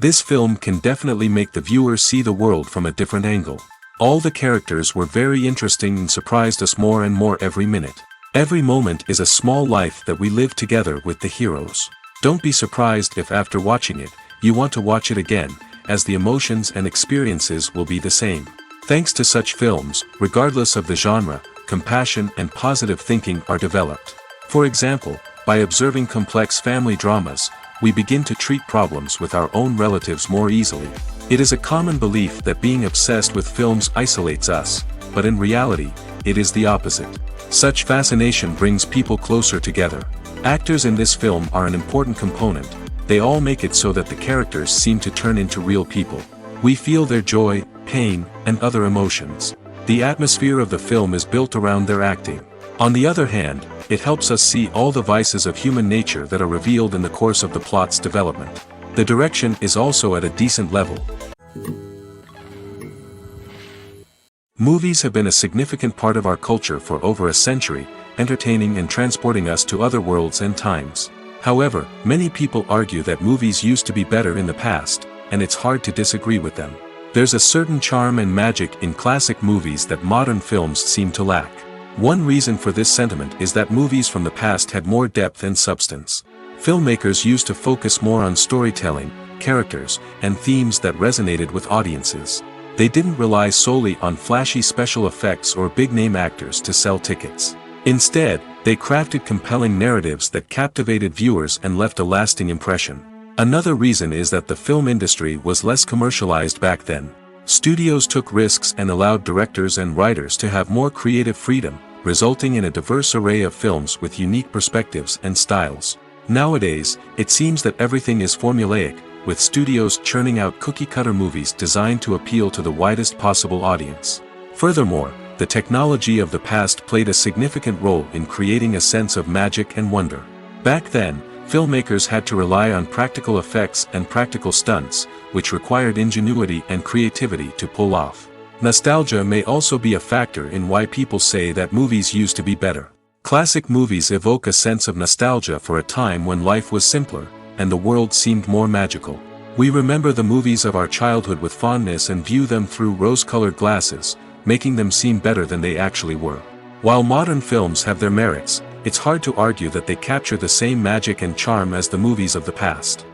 This film can definitely make the viewer see the world from a different angle. All the characters were very interesting and surprised us more and more every minute. Every moment is a small life that we live together with the heroes. Don't be surprised if after watching it, you want to watch it again, as the emotions and experiences will be the same. Thanks to such films, regardless of the genre, compassion and positive thinking are developed. For example, by observing complex family dramas, we begin to treat problems with our own relatives more easily. It is a common belief that being obsessed with films isolates us, but in reality, it is the opposite. Such fascination brings people closer together. Actors in this film are an important component. They all make it so that the characters seem to turn into real people. We feel their joy, pain, and other emotions. The atmosphere of the film is built around their acting. On the other hand, it helps us see all the vices of human nature that are revealed in the course of the plot's development. The direction is also at a decent level. Movies have been a significant part of our culture for over a century, entertaining and transporting us to other worlds and times. However, many people argue that movies used to be better in the past, and it's hard to disagree with them. There's a certain charm and magic in classic movies that modern films seem to lack. One reason for this sentiment is that movies from the past had more depth and substance. Filmmakers used to focus more on storytelling, characters, and themes that resonated with audiences. They didn't rely solely on flashy special effects or big-name actors to sell tickets. Instead, they crafted compelling narratives that captivated viewers and left a lasting impression. Another reason is that the film industry was less commercialized back then. Studios took risks and allowed directors and writers to have more creative freedom, resulting in a diverse array of films with unique perspectives and styles. Nowadays, it seems that everything is formulaic, with studios churning out cookie-cutter movies designed to appeal to the widest possible audience. Furthermore, the technology of the past played a significant role in creating a sense of magic and wonder. Back then, filmmakers had to rely on practical effects and practical stunts, which required ingenuity and creativity to pull off. Nostalgia may also be a factor in why people say that movies used to be better. Classic movies evoke a sense of nostalgia for a time when life was simpler, and the world seemed more magical. We remember the movies of our childhood with fondness and view them through rose-colored glasses, making them seem better than they actually were. While modern films have their merits, it's hard to argue that they capture the same magic and charm as the movies of the past.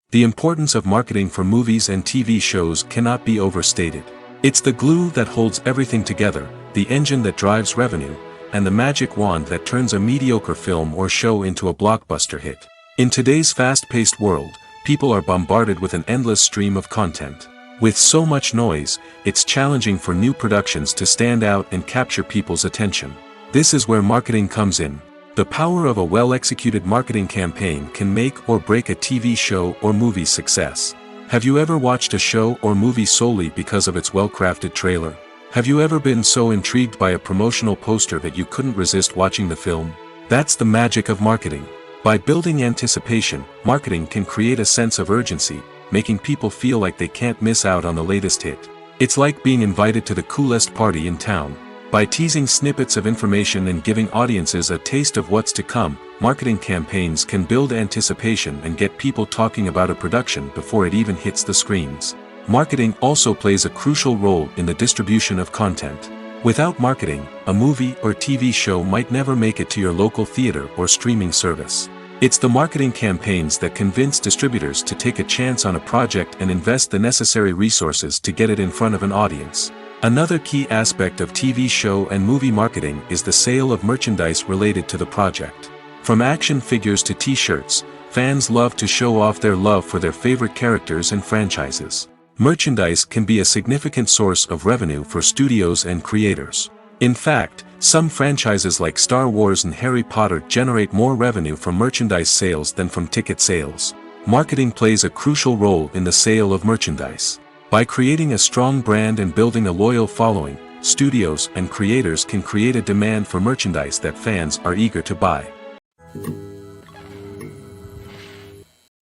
The importance of marketing for movies and TV shows cannot be overstated. It's the glue that holds everything together, the engine that drives revenue, and the magic wand that turns a mediocre film or show into a blockbuster hit. In today's fast-paced world, people are bombarded with an endless stream of content. With so much noise, it's challenging for new productions to stand out and capture people's attention. This is where marketing comes in. The power of a well-executed marketing campaign can make or break a TV show or movie's success. Have you ever watched a show or movie solely because of its well-crafted trailer? Have you ever been so intrigued by a promotional poster that you couldn't resist watching the film? That's the magic of marketing. By building anticipation, marketing can create a sense of urgency, making people feel like they can't miss out on the latest hit. It's like being invited to the coolest party in town. By teasing snippets of information and giving audiences a taste of what's to come, marketing campaigns can build anticipation and get people talking about a production before it even hits the screens. Marketing also plays a crucial role in the distribution of content. Without marketing, a movie or TV show might never make it to your local theater or streaming service. It's the marketing campaigns that convince distributors to take a chance on a project and invest the necessary resources to get it in front of an audience. Another key aspect of TV show and movie marketing is the sale of merchandise related to the project. From action figures to t-shirts, fans love to show off their love for their favorite characters and franchises. Merchandise can be a significant source of revenue for studios and creators. In fact, some franchises like Star Wars and Harry Potter generate more revenue from merchandise sales than from ticket sales. Marketing plays a crucial role in the sale of merchandise. By creating a strong brand and building a loyal following, studios and creators can create a demand for merchandise that fans are eager to buy.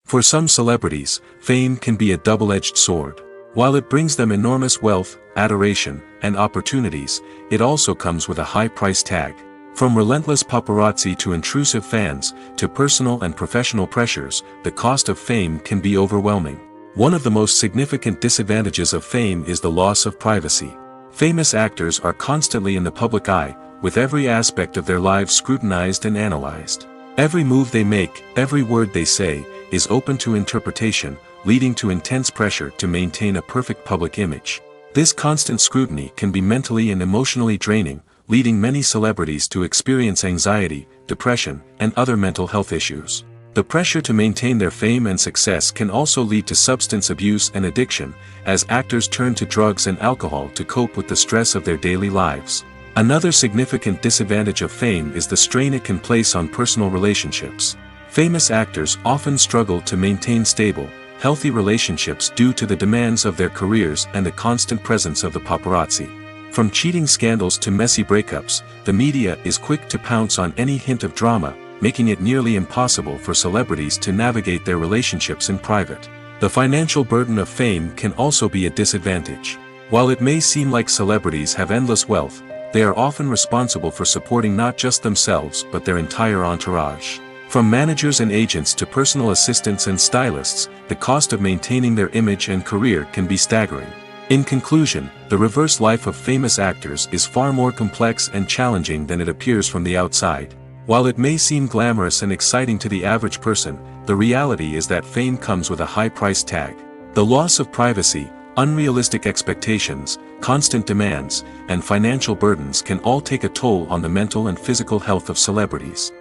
For some celebrities, fame can be a double-edged sword. While it brings them enormous wealth, adoration, and opportunities, it also comes with a high price tag. From relentless paparazzi to intrusive fans, to personal and professional pressures, the cost of fame can be overwhelming. One of the most significant disadvantages of fame is the loss of privacy. Famous actors are constantly in the public eye, with every aspect of their lives scrutinized and analyzed. Every move they make, every word they say, is open to interpretation, leading to intense pressure to maintain a perfect public image. This constant scrutiny can be mentally and emotionally draining, leading many celebrities to experience anxiety, depression, and other mental health issues. The pressure to maintain their fame and success can also lead to substance abuse and addiction, as actors turn to drugs and alcohol to cope with the stress of their daily lives. Another significant disadvantage of fame is the strain it can place on personal relationships. Famous actors often struggle to maintain stable, healthy relationships due to the demands of their careers and the constant presence of the paparazzi. From cheating scandals to messy breakups, the media is quick to pounce on any hint of drama, making it nearly impossible for celebrities to navigate their relationships in private. The financial burden of fame can also be a disadvantage. While it may seem like celebrities have endless wealth, they are often responsible for supporting not just themselves but their entire entourage. From managers and agents to personal assistants and stylists, the cost of maintaining their image and career can be staggering. In conclusion, the reverse life of famous actors is far more complex and challenging than it appears from the outside. While it may seem glamorous and exciting to the average person, the reality is that fame comes with a high price tag. The loss of privacy, unrealistic expectations, constant demands, and financial burdens can all take a toll on the mental and physical health of celebrities.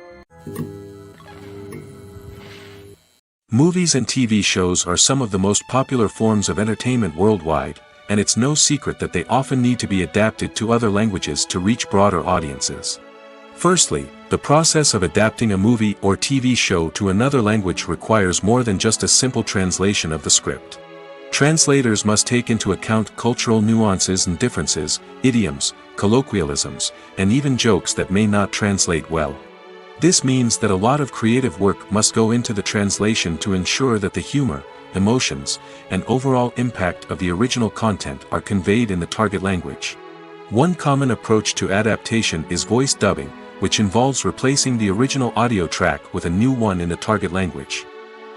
Movies and TV shows are some of the most popular forms of entertainment worldwide, and it's no secret that they often need to be adapted to other languages to reach broader audiences. Firstly, the process of adapting a movie or TV show to another language requires more than just a simple translation of the script. Translators must take into account cultural nuances and differences, idioms, colloquialisms, and even jokes that may not translate well. This means that a lot of creative work must go into the translation to ensure that the humor, emotions, and overall impact of the original content are conveyed in the target language. One common approach to adaptation is voice dubbing, which involves replacing the original audio track with a new one in the target language.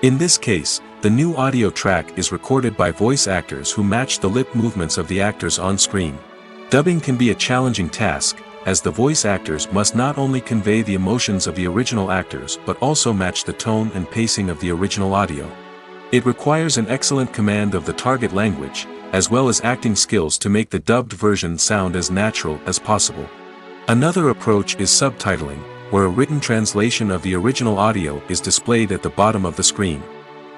In this case, the new audio track is recorded by voice actors who match the lip movements of the actors on screen. Dubbing can be a challenging task, as the voice actors must not only convey the emotions of the original actors but also match the tone and pacing of the original audio. It requires an excellent command of the target language, as well as acting skills to make the dubbed version sound as natural as possible. Another approach is subtitling, where a written translation of the original audio is displayed at the bottom of the screen.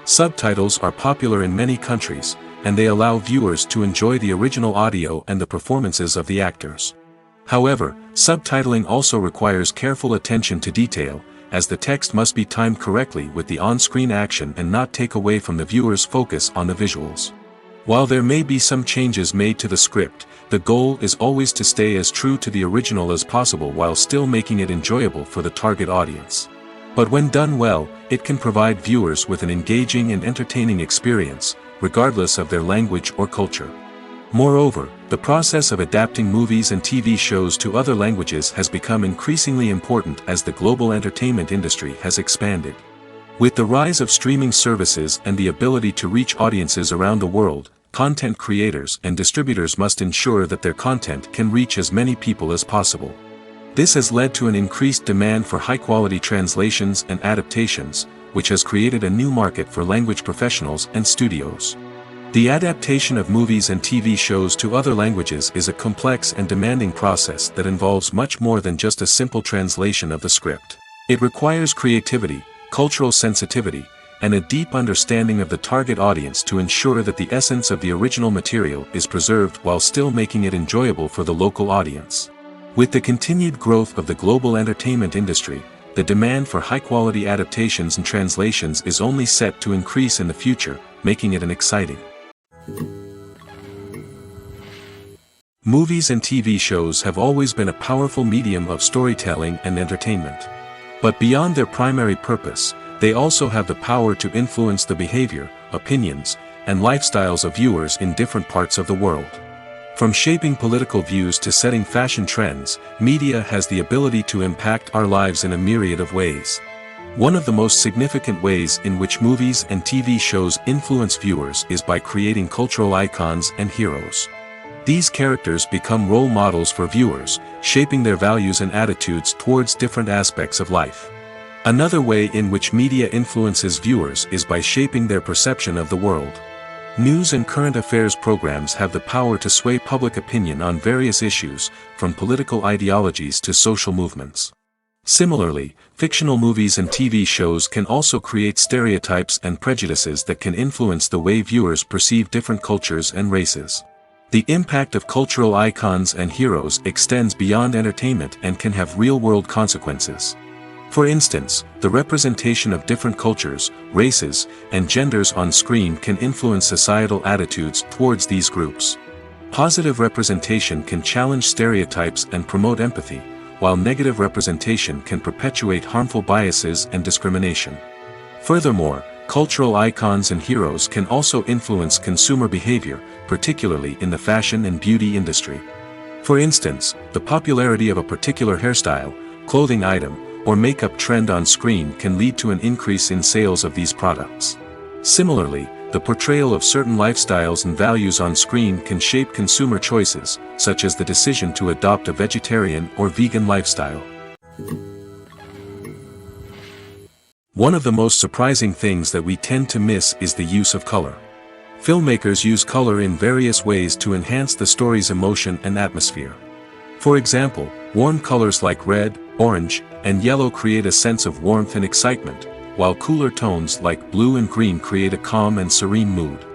Subtitles are popular in many countries, and they allow viewers to enjoy the original audio and the performances of the actors. However, subtitling also requires careful attention to detail, as the text must be timed correctly with the on-screen action and not take away from the viewer's focus on the visuals. While there may be some changes made to the script, the goal is always to stay as true to the original as possible while still making it enjoyable for the target audience. But when done well, it can provide viewers with an engaging and entertaining experience, regardless of their language or culture. Moreover, the process of adapting movies and TV shows to other languages has become increasingly important as the global entertainment industry has expanded. With the rise of streaming services and the ability to reach audiences around the world, content creators and distributors must ensure that their content can reach as many people as possible. This has led to an increased demand for high-quality translations and adaptations, which has created a new market for language professionals and studios. The adaptation of movies and TV shows to other languages is a complex and demanding process that involves much more than just a simple translation of the script. It requires creativity, cultural sensitivity, and a deep understanding of the target audience to ensure that the essence of the original material is preserved while still making it enjoyable for the local audience. With the continued growth of the global entertainment industry, the demand for high-quality adaptations and translations is only set to increase in the future, making it an exciting. Movies and TV shows have always been a powerful medium of storytelling and entertainment. But beyond their primary purpose, they also have the power to influence the behavior, opinions, and lifestyles of viewers in different parts of the world. From shaping political views to setting fashion trends, media has the ability to impact our lives in a myriad of ways. One of the most significant ways in which movies and TV shows influence viewers is by creating cultural icons and heroes. These characters become role models for viewers, shaping their values and attitudes towards different aspects of life. Another way in which media influences viewers is by shaping their perception of the world. News and current affairs programs have the power to sway public opinion on various issues, from political ideologies to social movements. Similarly, fictional movies and TV shows can also create stereotypes and prejudices that can influence the way viewers perceive different cultures and races. The impact of cultural icons and heroes extends beyond entertainment and can have real-world consequences. For instance, the representation of different cultures, races, and genders on screen can influence societal attitudes towards these groups. Positive representation can challenge stereotypes and promote empathy, while negative representation can perpetuate harmful biases and discrimination. Furthermore, cultural icons and heroes can also influence consumer behavior, particularly in the fashion and beauty industry. For instance, the popularity of a particular hairstyle, clothing item, or makeup trend on screen can lead to an increase in sales of these products. Similarly, the portrayal of certain lifestyles and values on screen can shape consumer choices, such as the decision to adopt a vegetarian or vegan lifestyle. One of the most surprising things that we tend to miss is the use of color. Filmmakers use color in various ways to enhance the story's emotion and atmosphere. For example, warm colors like red, orange, and yellow create a sense of warmth and excitement, while cooler tones like blue and green create a calm and serene mood.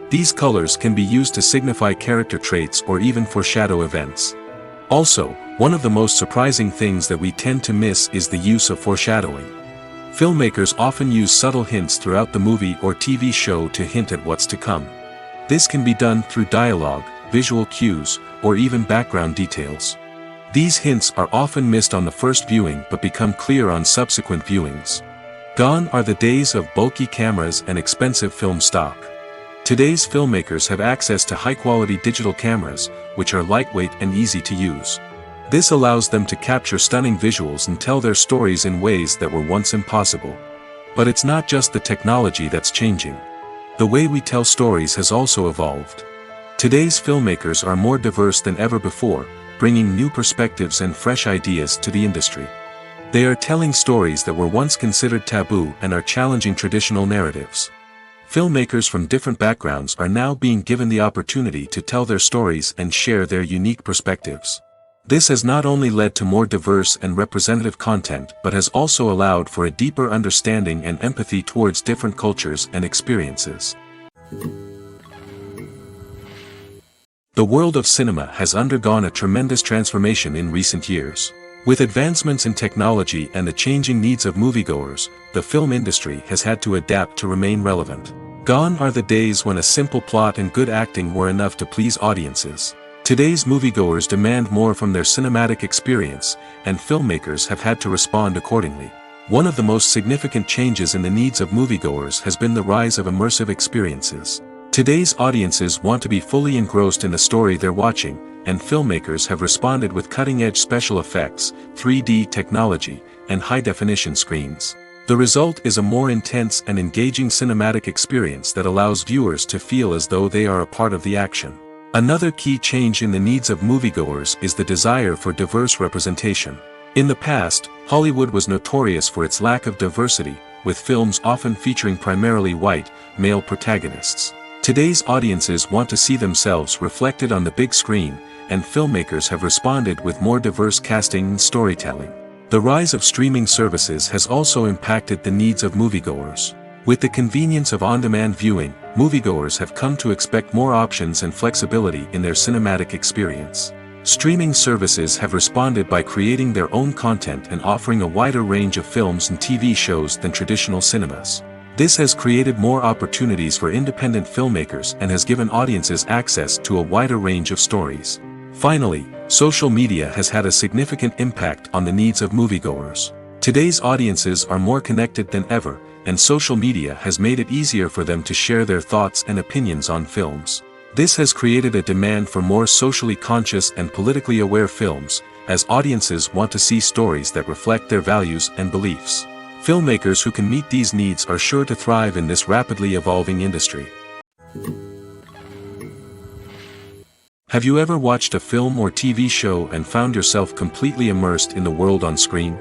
These colors can be used to signify character traits or even foreshadow events. Also, one of the most surprising things that we tend to miss is the use of foreshadowing. Filmmakers often use subtle hints throughout the movie or TV show to hint at what's to come. This can be done through dialogue, visual cues, or even background details. These hints are often missed on the first viewing but become clear on subsequent viewings. Gone are the days of bulky cameras and expensive film stock. Today's filmmakers have access to high-quality digital cameras, which are lightweight and easy to use. This allows them to capture stunning visuals and tell their stories in ways that were once impossible. But it's not just the technology that's changing. The way we tell stories has also evolved. Today's filmmakers are more diverse than ever before, bringing new perspectives and fresh ideas to the industry. They are telling stories that were once considered taboo and are challenging traditional narratives. Filmmakers from different backgrounds are now being given the opportunity to tell their stories and share their unique perspectives. This has not only led to more diverse and representative content but has also allowed for a deeper understanding and empathy towards different cultures and experiences. The world of cinema has undergone a tremendous transformation in recent years. With advancements in technology and the changing needs of moviegoers, the film industry has had to adapt to remain relevant. Gone are the days when a simple plot and good acting were enough to please audiences. Today's moviegoers demand more from their cinematic experience, and filmmakers have had to respond accordingly. One of the most significant changes in the needs of moviegoers has been the rise of immersive experiences. Today's audiences want to be fully engrossed in the story they're watching, and filmmakers have responded with cutting-edge special effects, 3D technology, and high-definition screens. The result is a more intense and engaging cinematic experience that allows viewers to feel as though they are a part of the action. Another key change in the needs of moviegoers is the desire for diverse representation. In the past, Hollywood was notorious for its lack of diversity, with films often featuring primarily white, male protagonists. Today's audiences want to see themselves reflected on the big screen, and filmmakers have responded with more diverse casting and storytelling. The rise of streaming services has also impacted the needs of moviegoers. With the convenience of on-demand viewing, moviegoers have come to expect more options and flexibility in their cinematic experience. Streaming services have responded by creating their own content and offering a wider range of films and TV shows than traditional cinemas. This has created more opportunities for independent filmmakers and has given audiences access to a wider range of stories. Finally, social media has had a significant impact on the needs of moviegoers. Today's audiences are more connected than ever, and social media has made it easier for them to share their thoughts and opinions on films. This has created a demand for more socially conscious and politically aware films, as audiences want to see stories that reflect their values and beliefs. Filmmakers who can meet these needs are sure to thrive in this rapidly evolving industry. Have you ever watched a film or TV show and found yourself completely immersed in the world on screen?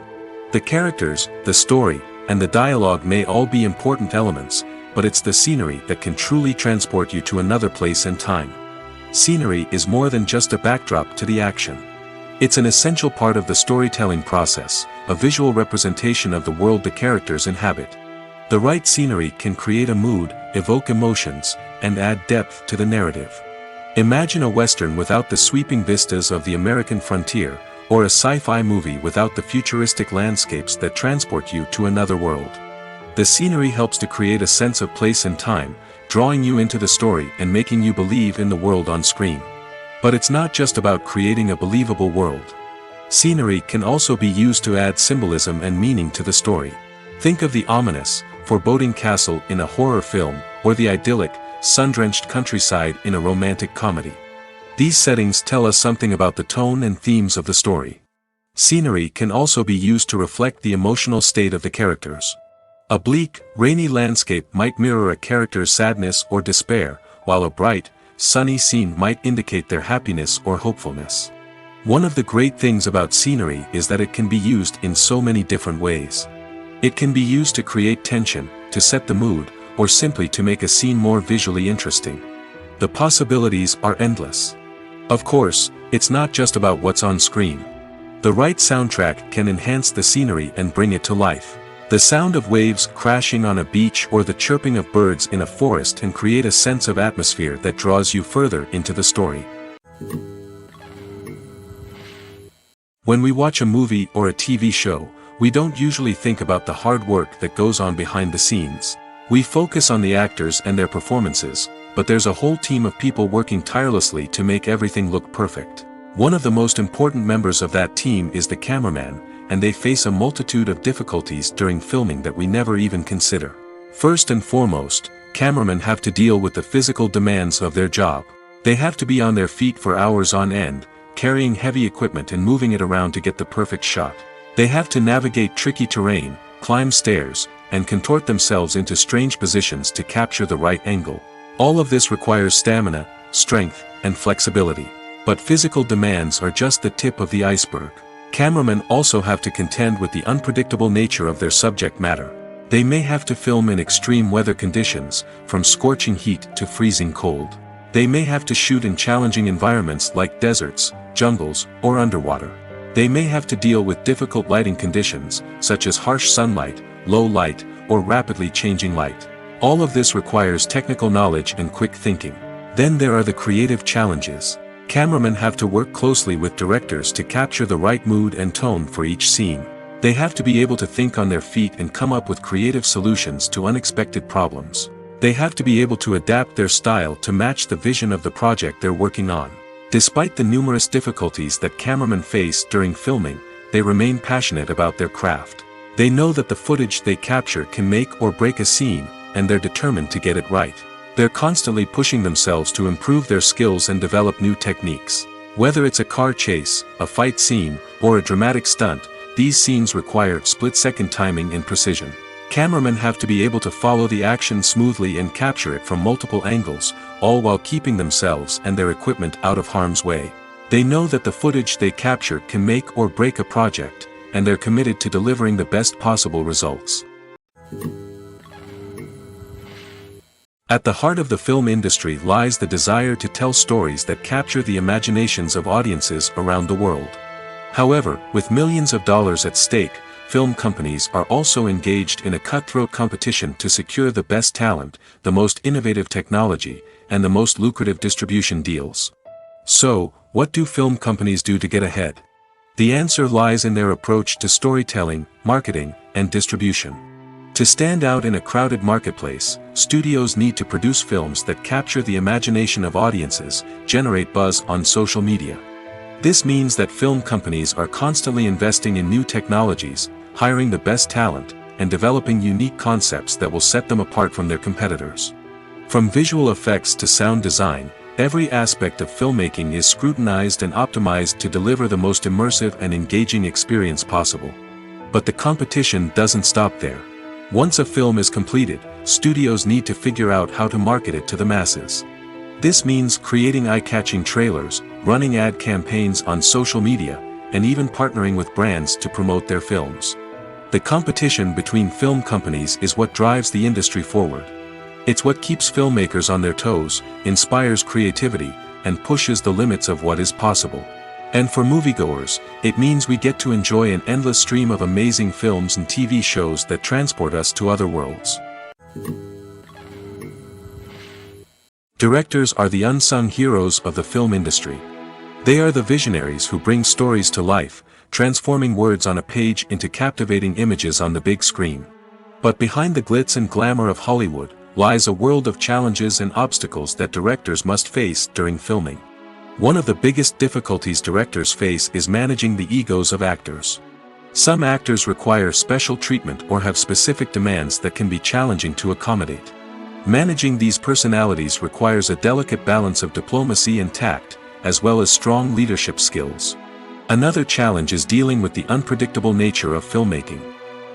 The characters, the story, and the dialogue may all be important elements, but it's the scenery that can truly transport you to another place and time. Scenery is more than just a backdrop to the action. It's an essential part of the storytelling process, a visual representation of the world the characters inhabit. The right scenery can create a mood, evoke emotions, and add depth to the narrative. Imagine a Western without the sweeping vistas of the American frontier, or a sci-fi movie without the futuristic landscapes that transport you to another world. The scenery helps to create a sense of place and time, drawing you into the story and making you believe in the world on screen. But it's not just about creating a believable world. Scenery can also be used to add symbolism and meaning to the story. Think of the ominous, foreboding castle in a horror film, or the idyllic, sun-drenched countryside in a romantic comedy. These settings tell us something about the tone and themes of the story. Scenery can also be used to reflect the emotional state of the characters. A bleak, rainy landscape might mirror a character's sadness or despair, while a bright, sunny scene might indicate their happiness or hopefulness. One of the great things about scenery is that it can be used in so many different ways. It can be used to create tension, to set the mood, or simply to make a scene more visually interesting. The possibilities are endless. Of course, it's not just about what's on screen. The right soundtrack can enhance the scenery and bring it to life. The sound of waves crashing on a beach or the chirping of birds in a forest can create a sense of atmosphere that draws you further into the story. When we watch a movie or a TV show, we don't usually think about the hard work that goes on behind the scenes. We focus on the actors and their performances, but there's a whole team of people working tirelessly to make everything look perfect. One of the most important members of that team is the cameraman, and they face a multitude of difficulties during filming that we never even consider. First and foremost, cameramen have to deal with the physical demands of their job. They have to be on their feet for hours on end, carrying heavy equipment and moving it around to get the perfect shot. They have to navigate tricky terrain, climb stairs, and contort themselves into strange positions to capture the right angle. All of this requires stamina, strength, and flexibility. But physical demands are just the tip of the iceberg. Cameramen also have to contend with the unpredictable nature of their subject matter. They may have to film in extreme weather conditions, from scorching heat to freezing cold. They may have to shoot in challenging environments like deserts, jungles, or underwater. They may have to deal with difficult lighting conditions, such as harsh sunlight, low light, or rapidly changing light. All of this requires technical knowledge and quick thinking. Then there are the creative challenges. Cameramen have to work closely with directors to capture the right mood and tone for each scene. They have to be able to think on their feet and come up with creative solutions to unexpected problems. They have to be able to adapt their style to match the vision of the project they're working on. Despite the numerous difficulties that cameramen face during filming, they remain passionate about their craft. They know that the footage they capture can make or break a scene, and they're determined to get it right. They're constantly pushing themselves to improve their skills and develop new techniques. Whether it's a car chase, a fight scene, or a dramatic stunt, these scenes require split-second timing and precision. Cameramen have to be able to follow the action smoothly and capture it from multiple angles, all while keeping themselves and their equipment out of harm's way. They know that the footage they capture can make or break a project, and they're committed to delivering the best possible results. At the heart of the film industry lies the desire to tell stories that capture the imaginations of audiences around the world. However, with millions of dollars at stake, film companies are also engaged in a cutthroat competition to secure the best talent, the most innovative technology, and the most lucrative distribution deals. So, what do film companies do to get ahead? The answer lies in their approach to storytelling, marketing, and distribution. To stand out in a crowded marketplace, studios need to produce films that capture the imagination of audiences, generate buzz on social media. This means that film companies are constantly investing in new technologies, hiring the best talent, and developing unique concepts that will set them apart from their competitors. From visual effects to sound design, Every aspect of filmmaking is scrutinized and optimized to deliver the most immersive and engaging experience possible. But the competition doesn't stop there. Once a film is completed, studios need to figure out how to market it to the masses. This means creating eye-catching trailers, running ad campaigns on social media, and even partnering with brands to promote their films. The competition between film companies is what drives the industry forward. It's what keeps filmmakers on their toes, inspires creativity, and pushes the limits of what is possible. And for moviegoers, it means we get to enjoy an endless stream of amazing films and TV shows that transport us to other worlds. Directors are the unsung heroes of the film industry. They are the visionaries who bring stories to life, transforming words on a page into captivating images on the big screen. But behind the glitz and glamour of Hollywood lies a world of challenges and obstacles that directors must face during filming. One of the biggest difficulties directors face is managing the egos of actors. Some actors require special treatment or have specific demands that can be challenging to accommodate. Managing these personalities requires a delicate balance of diplomacy and tact, as well as strong leadership skills. Another challenge is dealing with the unpredictable nature of filmmaking.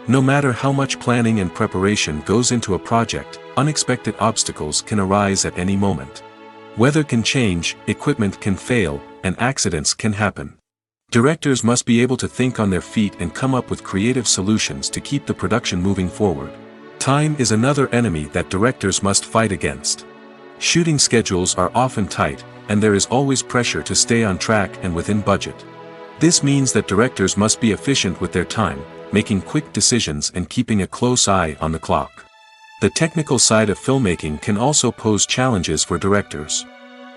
No matter how much planning and preparation goes into a project, unexpected obstacles can arise at any moment. Weather can change, equipment can fail, and accidents can happen. Directors must be able to think on their feet and come up with creative solutions to keep the production moving forward. Time is another enemy that directors must fight against. Shooting schedules are often tight, and there is always pressure to stay on track and within budget. This means that directors must be efficient with their time, making quick decisions and keeping a close eye on the clock. The technical side of filmmaking can also pose challenges for directors.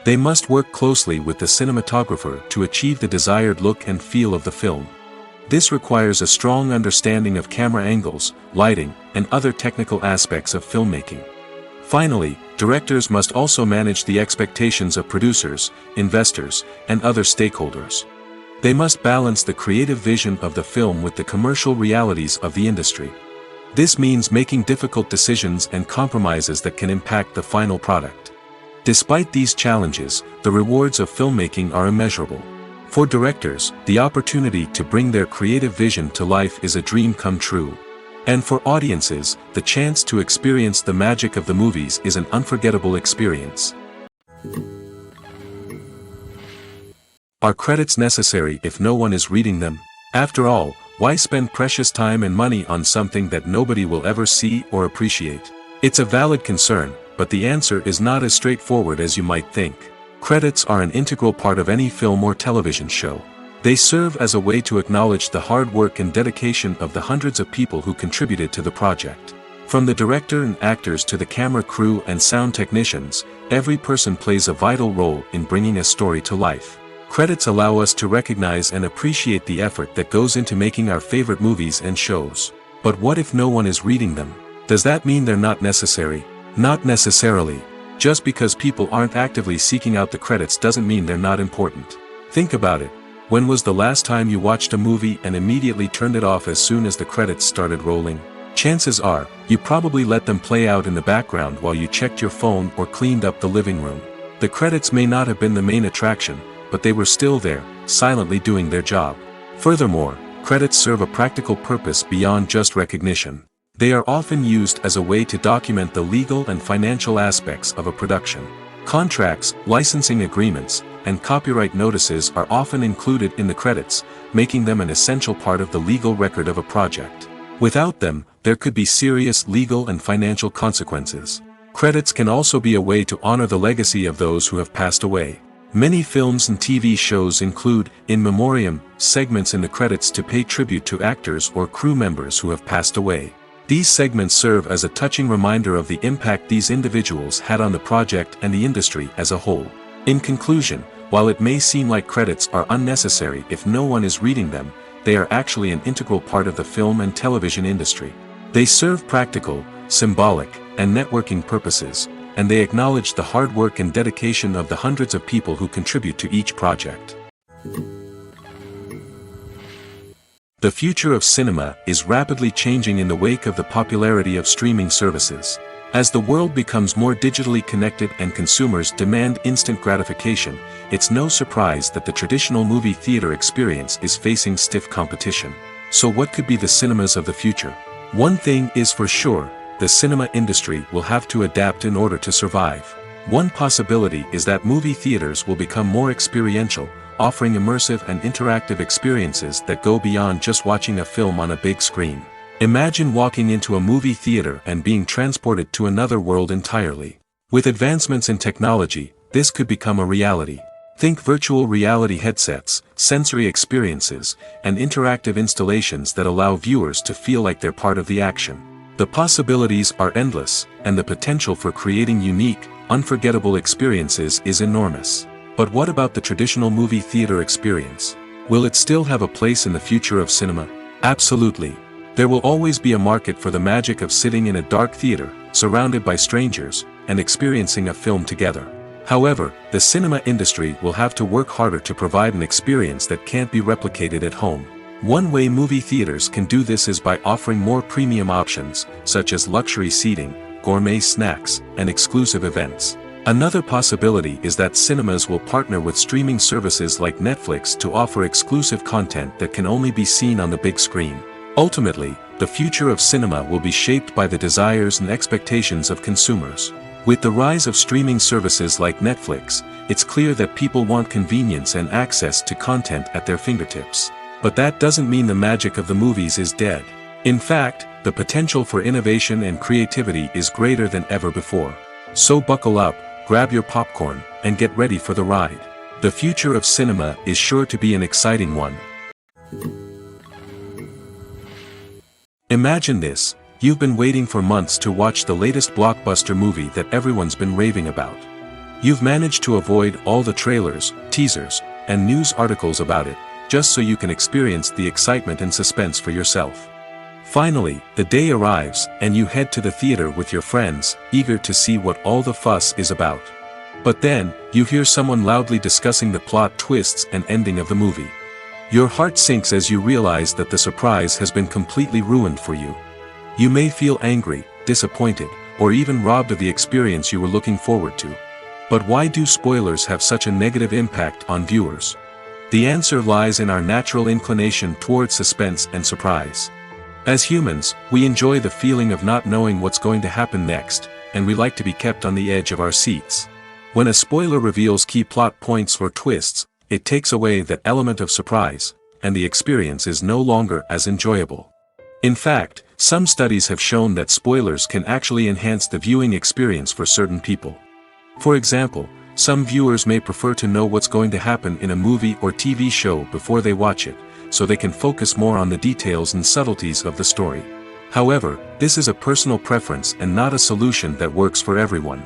They must work closely with the cinematographer to achieve the desired look and feel of the film. This requires a strong understanding of camera angles, lighting, and other technical aspects of filmmaking. Finally, directors must also manage the expectations of producers, investors, and other stakeholders. They must balance the creative vision of the film with the commercial realities of the industry. This means making difficult decisions and compromises that can impact the final product. Despite these challenges, the rewards of filmmaking are immeasurable. For directors, the opportunity to bring their creative vision to life is a dream come true. And for audiences, the chance to experience the magic of the movies is an unforgettable experience. Are credits necessary if no one is reading them? After all, why spend precious time and money on something that nobody will ever see or appreciate? It's a valid concern, but the answer is not as straightforward as you might think. Credits are an integral part of any film or television show. They serve as a way to acknowledge the hard work and dedication of the hundreds of people who contributed to the project. From the director and actors to the camera crew and sound technicians, every person plays a vital role in bringing a story to life. Credits allow us to recognize and appreciate the effort that goes into making our favorite movies and shows. But what if no one is reading them? Does that mean they're not necessary? Not necessarily. Just because people aren't actively seeking out the credits doesn't mean they're not important. Think about it. When was the last time you watched a movie and immediately turned it off as soon as the credits started rolling? Chances are, you probably let them play out in the background while you checked your phone or cleaned up the living room. The credits may not have been the main attraction, but they were still there, silently doing their job. Furthermore, credits serve a practical purpose beyond just recognition. They are often used as a way to document the legal and financial aspects of a production. Contracts, licensing agreements, and copyright notices are often included in the credits, making them an essential part of the legal record of a project. Without them, there could be serious legal and financial consequences. Credits can also be a way to honor the legacy of those who have passed away. Many films and TV shows include, in memoriam, segments in the credits to pay tribute to actors or crew members who have passed away. These segments serve as a touching reminder of the impact these individuals had on the project and the industry as a whole. In conclusion, while it may seem like credits are unnecessary if no one is reading them, they are actually an integral part of the film and television industry. They serve practical, symbolic, and networking purposes, and they acknowledge the hard work and dedication of the hundreds of people who contribute to each project. The future of cinema is rapidly changing in the wake of the popularity of streaming services. As the world becomes more digitally connected and consumers demand instant gratification, it's no surprise that the traditional movie theater experience is facing stiff competition. So what could be the cinemas of the future? One thing is for sure, the cinema industry will have to adapt in order to survive. One possibility is that movie theaters will become more experiential, offering immersive and interactive experiences that go beyond just watching a film on a big screen. Imagine walking into a movie theater and being transported to another world entirely. With advancements in technology, this could become a reality. Think virtual reality headsets, sensory experiences, and interactive installations that allow viewers to feel like they're part of the action. The possibilities are endless, and the potential for creating unique, unforgettable experiences is enormous. But what about the traditional movie theater experience? Will it still have a place in the future of cinema? Absolutely. There will always be a market for the magic of sitting in a dark theater, surrounded by strangers, and experiencing a film together. However, the cinema industry will have to work harder to provide an experience that can't be replicated at home. One way movie theaters can do this is by offering more premium options, such as luxury seating, gourmet snacks, and exclusive events. Another possibility is that cinemas will partner with streaming services like Netflix to offer exclusive content that can only be seen on the big screen. Ultimately, the future of cinema will be shaped by the desires and expectations of consumers. With the rise of streaming services like Netflix, it's clear that people want convenience and access to content at their fingertips. But that doesn't mean the magic of the movies is dead. In fact, the potential for innovation and creativity is greater than ever before. So buckle up, grab your popcorn, and get ready for the ride. The future of cinema is sure to be an exciting one. Imagine this, you've been waiting for months to watch the latest blockbuster movie that everyone's been raving about. You've managed to avoid all the trailers, teasers, and news articles about it, just so you can experience the excitement and suspense for yourself. Finally, the day arrives, and you head to the theater with your friends, eager to see what all the fuss is about. But then, you hear someone loudly discussing the plot twists and ending of the movie. Your heart sinks as you realize that the surprise has been completely ruined for you. You may feel angry, disappointed, or even robbed of the experience you were looking forward to. But why do spoilers have such a negative impact on viewers? The answer lies in our natural inclination toward suspense and surprise. As humans, we enjoy the feeling of not knowing what's going to happen next, and we like to be kept on the edge of our seats. When a spoiler reveals key plot points or twists, it takes away that element of surprise, and the experience is no longer as enjoyable. In fact, some studies have shown that spoilers can actually enhance the viewing experience for certain people. For example, some viewers may prefer to know what's going to happen in a movie or TV show before they watch it, so they can focus more on the details and subtleties of the story. However, this is a personal preference and not a solution that works for everyone.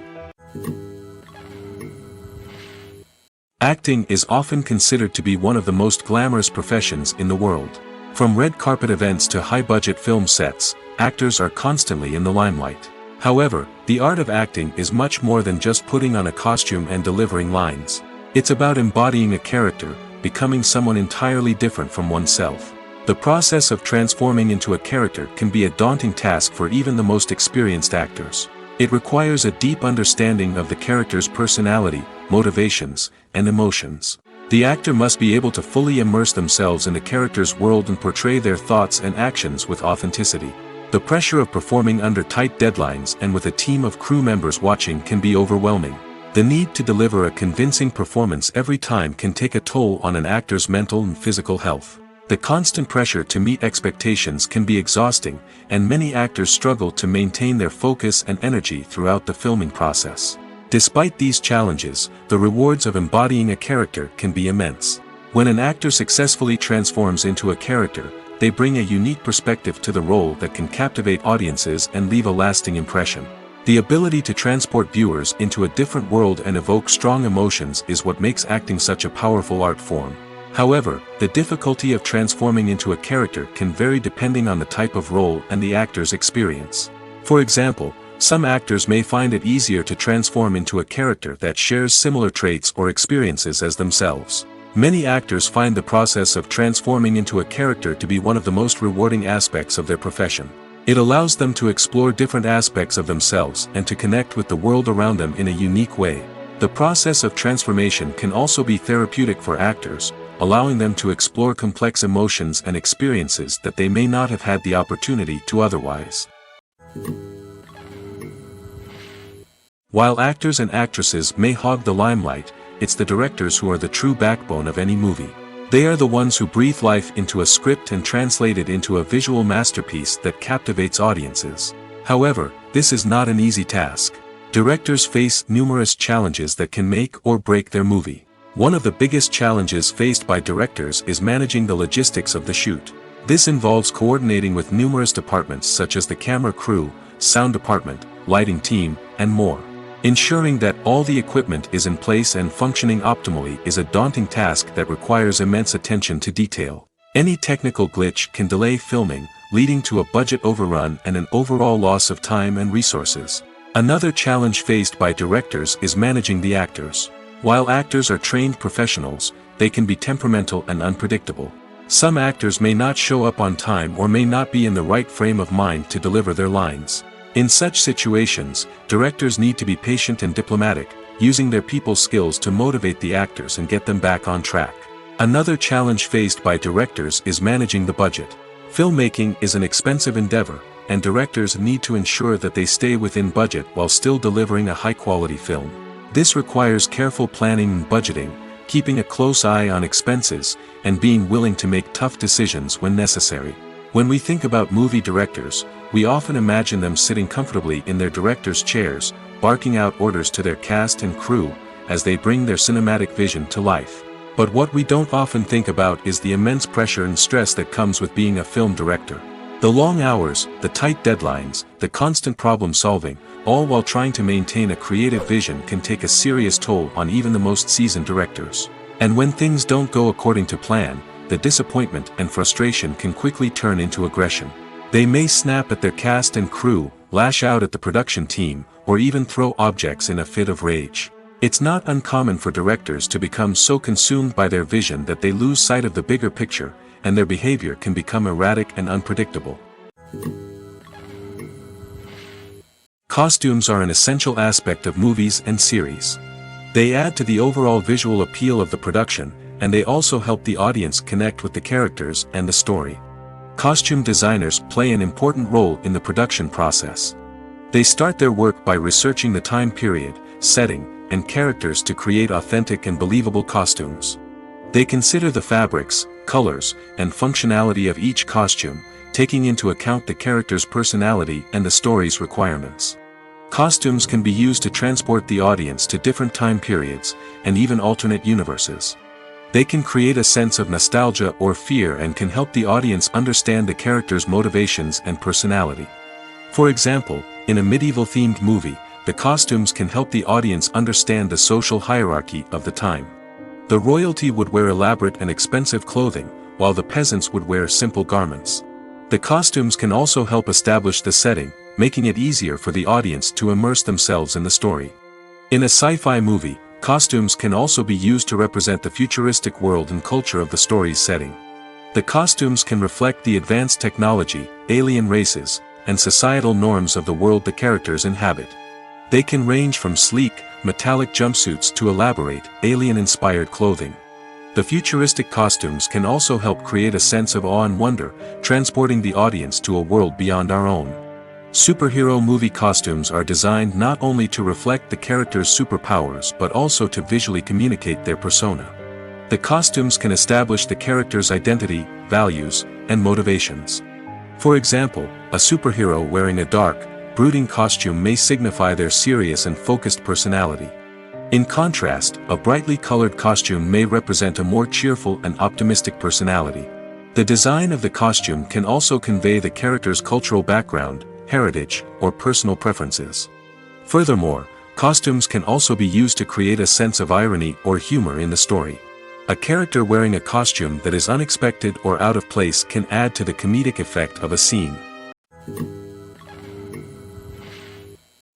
Acting is often considered to be one of the most glamorous professions in the world. From red carpet events to high-budget film sets, actors are constantly in the limelight. However, the art of acting is much more than just putting on a costume and delivering lines. It's about embodying a character, becoming someone entirely different from oneself. The process of transforming into a character can be a daunting task for even the most experienced actors. It requires a deep understanding of the character's personality, motivations, and emotions. The actor must be able to fully immerse themselves in the character's world and portray their thoughts and actions with authenticity. The pressure of performing under tight deadlines and with a team of crew members watching can be overwhelming. The need to deliver a convincing performance every time can take a toll on an actor's mental and physical health. The constant pressure to meet expectations can be exhausting, and many actors struggle to maintain their focus and energy throughout the filming process. Despite these challenges, the rewards of embodying a character can be immense. When an actor successfully transforms into a character, they bring a unique perspective to the role that can captivate audiences and leave a lasting impression. The ability to transport viewers into a different world and evoke strong emotions is what makes acting such a powerful art form. However, the difficulty of transforming into a character can vary depending on the type of role and the actor's experience. For example, some actors may find it easier to transform into a character that shares similar traits or experiences as themselves. Many actors find the process of transforming into a character to be one of the most rewarding aspects of their profession. It allows them to explore different aspects of themselves and to connect with the world around them in a unique way. The process of transformation can also be therapeutic for actors, allowing them to explore complex emotions and experiences that they may not have had the opportunity to otherwise. While actors and actresses may hog the limelight, it's the directors who are the true backbone of any movie. They are the ones who breathe life into a script and translate it into a visual masterpiece that captivates audiences. However, this is not an easy task. Directors face numerous challenges that can make or break their movie. One of the biggest challenges faced by directors is managing the logistics of the shoot. This involves coordinating with numerous departments such as the camera crew, sound department, lighting team, and more. Ensuring that all the equipment is in place and functioning optimally is a daunting task that requires immense attention to detail. Any technical glitch can delay filming, leading to a budget overrun and an overall loss of time and resources. Another challenge faced by directors is managing the actors. While actors are trained professionals, they can be temperamental and unpredictable. Some actors may not show up on time or may not be in the right frame of mind to deliver their lines. In such situations, directors need to be patient and diplomatic, using their people skills to motivate the actors and get them back on track. Another challenge faced by directors is managing the budget. Filmmaking is an expensive endeavor, and directors need to ensure that they stay within budget while still delivering a high-quality film. This requires careful planning and budgeting, keeping a close eye on expenses, and being willing to make tough decisions when necessary. When we think about movie directors, we often imagine them sitting comfortably in their director's chairs, barking out orders to their cast and crew, as they bring their cinematic vision to life. But what we don't often think about is the immense pressure and stress that comes with being a film director. The long hours, the tight deadlines, the constant problem solving, all while trying to maintain a creative vision can take a serious toll on even the most seasoned directors. And when things don't go according to plan, the disappointment and frustration can quickly turn into aggression. They may snap at their cast and crew, lash out at the production team, or even throw objects in a fit of rage. It's not uncommon for directors to become so consumed by their vision that they lose sight of the bigger picture, and their behavior can become erratic and unpredictable. Costumes are an essential aspect of movies and series. They add to the overall visual appeal of the production, and they also help the audience connect with the characters and the story. Costume designers play an important role in the production process. They start their work by researching the time period, setting, and characters to create authentic and believable costumes. They consider the fabrics, colors, and functionality of each costume, taking into account the character's personality and the story's requirements. Costumes can be used to transport the audience to different time periods, and even alternate universes. They can create a sense of nostalgia or fear and can help the audience understand the character's motivations and personality. For example, in a medieval-themed movie, the costumes can help the audience understand the social hierarchy of the time. The royalty would wear elaborate and expensive clothing, while the peasants would wear simple garments. The costumes can also help establish the setting, making it easier for the audience to immerse themselves in the story. In a sci-fi movie, costumes can also be used to represent the futuristic world and culture of the story's setting. The costumes can reflect the advanced technology, alien races, and societal norms of the world the characters inhabit. They can range from sleek, metallic jumpsuits to elaborate, alien-inspired clothing. The futuristic costumes can also help create a sense of awe and wonder, transporting the audience to a world beyond our own. Superhero movie costumes are designed not only to reflect the character's superpowers but also to visually communicate their persona. The costumes can establish the character's identity, values, and motivations. For example, a superhero wearing a dark, brooding costume may signify their serious and focused personality. In contrast, a brightly colored costume may represent a more cheerful and optimistic personality. The design of the costume can also convey the character's cultural background, heritage, or personal preferences. Furthermore, costumes can also be used to create a sense of irony or humor in the story. A character wearing a costume that is unexpected or out of place can add to the comedic effect of a scene.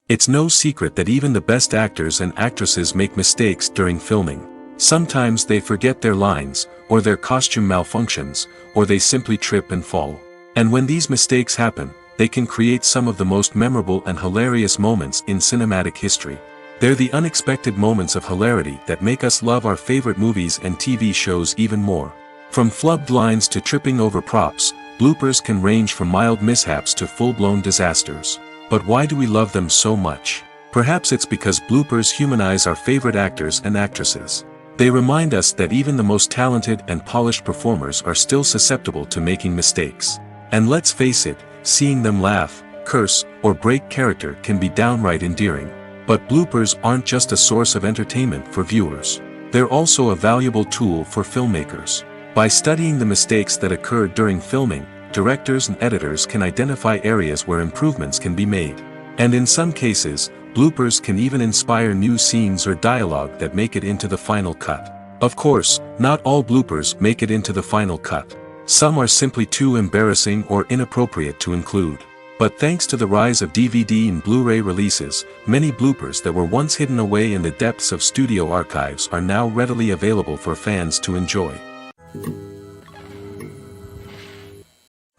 It's no secret that even the best actors and actresses make mistakes during filming. Sometimes they forget their lines, or their costume malfunctions, or they simply trip and fall. And when these mistakes happen, they can create some of the most memorable and hilarious moments in cinematic history. They're the unexpected moments of hilarity that make us love our favorite movies and TV shows even more. From flubbed lines to tripping over props, bloopers can range from mild mishaps to full-blown disasters. But why do we love them so much? Perhaps it's because bloopers humanize our favorite actors and actresses. They remind us that even the most talented and polished performers are still susceptible to making mistakes. And let's face it, seeing them laugh, curse, or break character can be downright endearing. But bloopers aren't just a source of entertainment for viewers. They're also a valuable tool for filmmakers. By studying the mistakes that occurred during filming, directors and editors can identify areas where improvements can be made. And in some cases, bloopers can even inspire new scenes or dialogue that make it into the final cut. Of course, not all bloopers make it into the final cut. Some are simply too embarrassing or inappropriate to include. But thanks to the rise of DVD and Blu-ray releases, many bloopers that were once hidden away in the depths of studio archives are now readily available for fans to enjoy.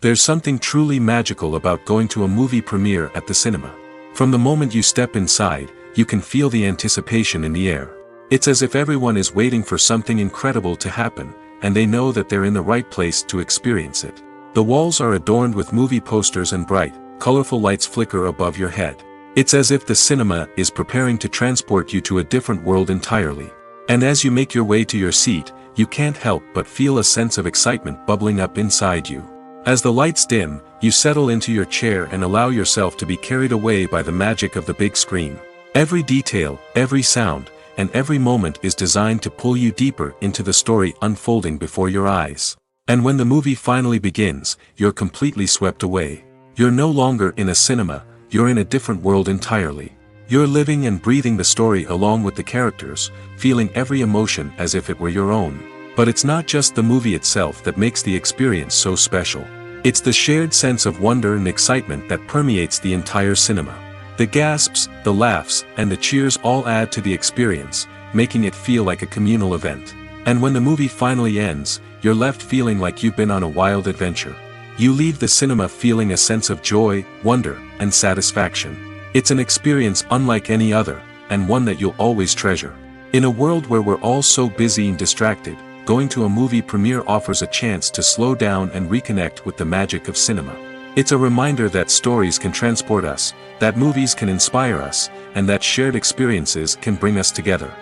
There's something truly magical about going to a movie premiere at the cinema. From the moment you step inside, you can feel the anticipation in the air. It's as if everyone is waiting for something incredible to happen, and they know that they're in the right place to experience it. The walls are adorned with movie posters and bright, colorful lights flicker above your head. It's as if the cinema is preparing to transport you to a different world entirely. And as you make your way to your seat, you can't help but feel a sense of excitement bubbling up inside you. As the lights dim, you settle into your chair and allow yourself to be carried away by the magic of the big screen. Every detail, every sound, and every moment is designed to pull you deeper into the story unfolding before your eyes. And when the movie finally begins, you're completely swept away. You're no longer in a cinema, you're in a different world entirely. You're living and breathing the story along with the characters, feeling every emotion as if it were your own. But it's not just the movie itself that makes the experience so special. It's the shared sense of wonder and excitement that permeates the entire cinema. The gasps, the laughs, and the cheers all add to the experience, making it feel like a communal event. And when the movie finally ends, you're left feeling like you've been on a wild adventure. You leave the cinema feeling a sense of joy, wonder, and satisfaction. It's an experience unlike any other, and one that you'll always treasure. In a world where we're all so busy and distracted, going to a movie premiere offers a chance to slow down and reconnect with the magic of cinema. It's a reminder that stories can transport us, that movies can inspire us, and that shared experiences can bring us together.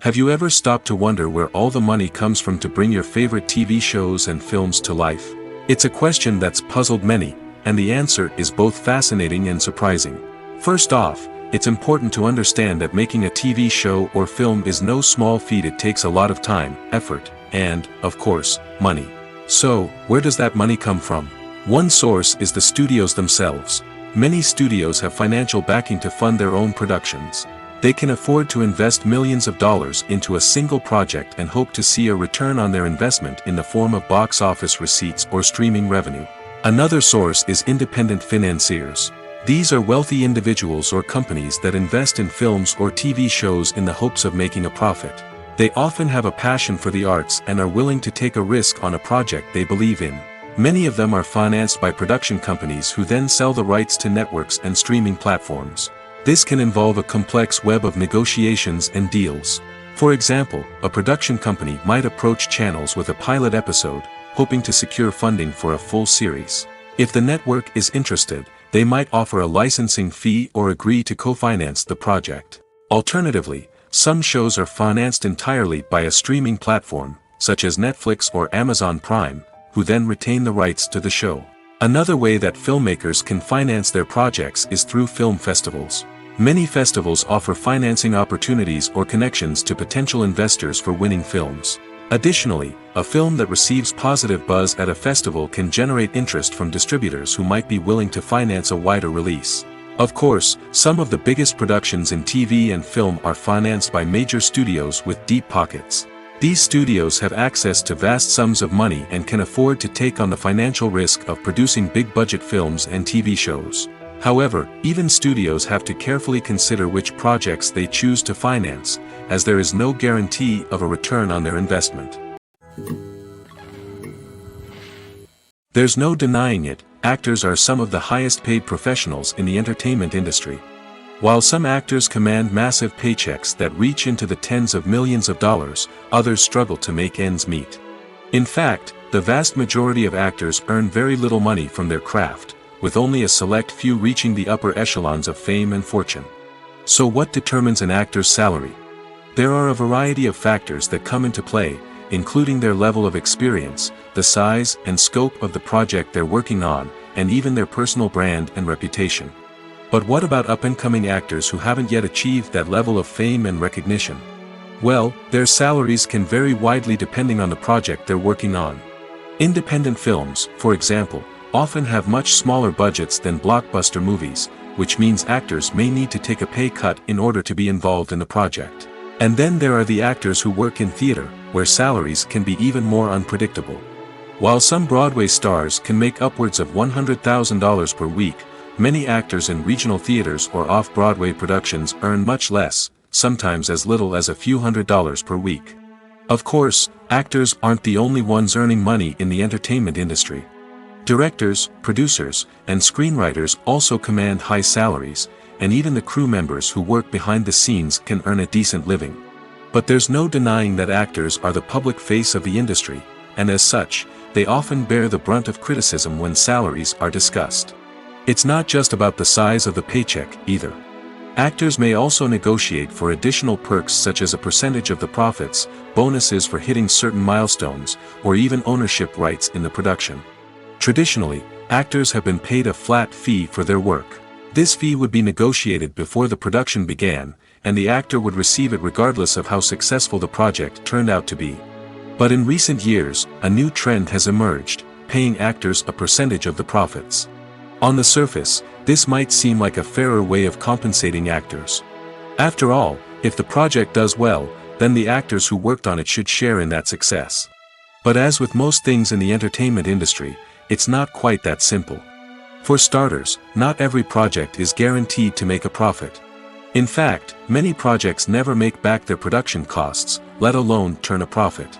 Have you ever stopped to wonder where all the money comes from to bring your favorite TV shows and films to life? It's a question that's puzzled many, and the answer is both fascinating and surprising. First off, it's important to understand that making a TV show or film is no small feat. It takes a lot of time, effort, and, of course, money. So, where does that money come from? One source is the studios themselves. Many studios have financial backing to fund their own productions. They can afford to invest millions of dollars into a single project and hope to see a return on their investment in the form of box office receipts or streaming revenue. Another source is independent financiers. These are wealthy individuals or companies that invest in films or TV shows in the hopes of making a profit. They often have a passion for the arts and are willing to take a risk on a project they believe in. Many of them are financed by production companies who then sell the rights to networks and streaming platforms. This can involve a complex web of negotiations and deals. For example, a production company might approach channels with a pilot episode, hoping to secure funding for a full series. If the network is interested, they might offer a licensing fee or agree to co-finance the project. Alternatively, some shows are financed entirely by a streaming platform, such as Netflix or Amazon Prime, who then retain the rights to the show. Another way that filmmakers can finance their projects is through film festivals. Many festivals offer financing opportunities or connections to potential investors for winning films. Additionally, a film that receives positive buzz at a festival can generate interest from distributors who might be willing to finance a wider release. Of course, some of the biggest productions in TV and film are financed by major studios with deep pockets. These studios have access to vast sums of money and can afford to take on the financial risk of producing big-budget films and TV shows. However, even studios have to carefully consider which projects they choose to finance, as there is no guarantee of a return on their investment. There's no denying it, actors are some of the highest paid professionals in the entertainment industry. While some actors command massive paychecks that reach into the tens of millions of dollars, others struggle to make ends meet. In fact, the vast majority of actors earn very little money from their craft, with only a select few reaching the upper echelons of fame and fortune. So what determines an actor's salary? There are a variety of factors that come into play, including their level of experience, the size and scope of the project they're working on, and even their personal brand and reputation. But what about up-and-coming actors who haven't yet achieved that level of fame and recognition? Well, their salaries can vary widely depending on the project they're working on. Independent films, for example, often have much smaller budgets than blockbuster movies, which means actors may need to take a pay cut in order to be involved in the project. And then there are the actors who work in theater, where salaries can be even more unpredictable. While some Broadway stars can make upwards of $100,000 per week, many actors in regional theaters or off-Broadway productions earn much less, sometimes as little as a few $100s per week. Of course, actors aren't the only ones earning money in the entertainment industry. Directors, producers, and screenwriters also command high salaries, and even the crew members who work behind the scenes can earn a decent living. But there's no denying that actors are the public face of the industry, and as such, they often bear the brunt of criticism when salaries are discussed. It's not just about the size of the paycheck, either. Actors may also negotiate for additional perks such as a percentage of the profits, bonuses for hitting certain milestones, or even ownership rights in the production. Traditionally, actors have been paid a flat fee for their work. This fee would be negotiated before the production began, and the actor would receive it regardless of how successful the project turned out to be. But in recent years, a new trend has emerged, paying actors a percentage of the profits. On the surface, this might seem like a fairer way of compensating actors. After all, if the project does well, then the actors who worked on it should share in that success. But as with most things in the entertainment industry, it's not quite that simple. For starters, not every project is guaranteed to make a profit. In fact, many projects never make back their production costs, let alone turn a profit.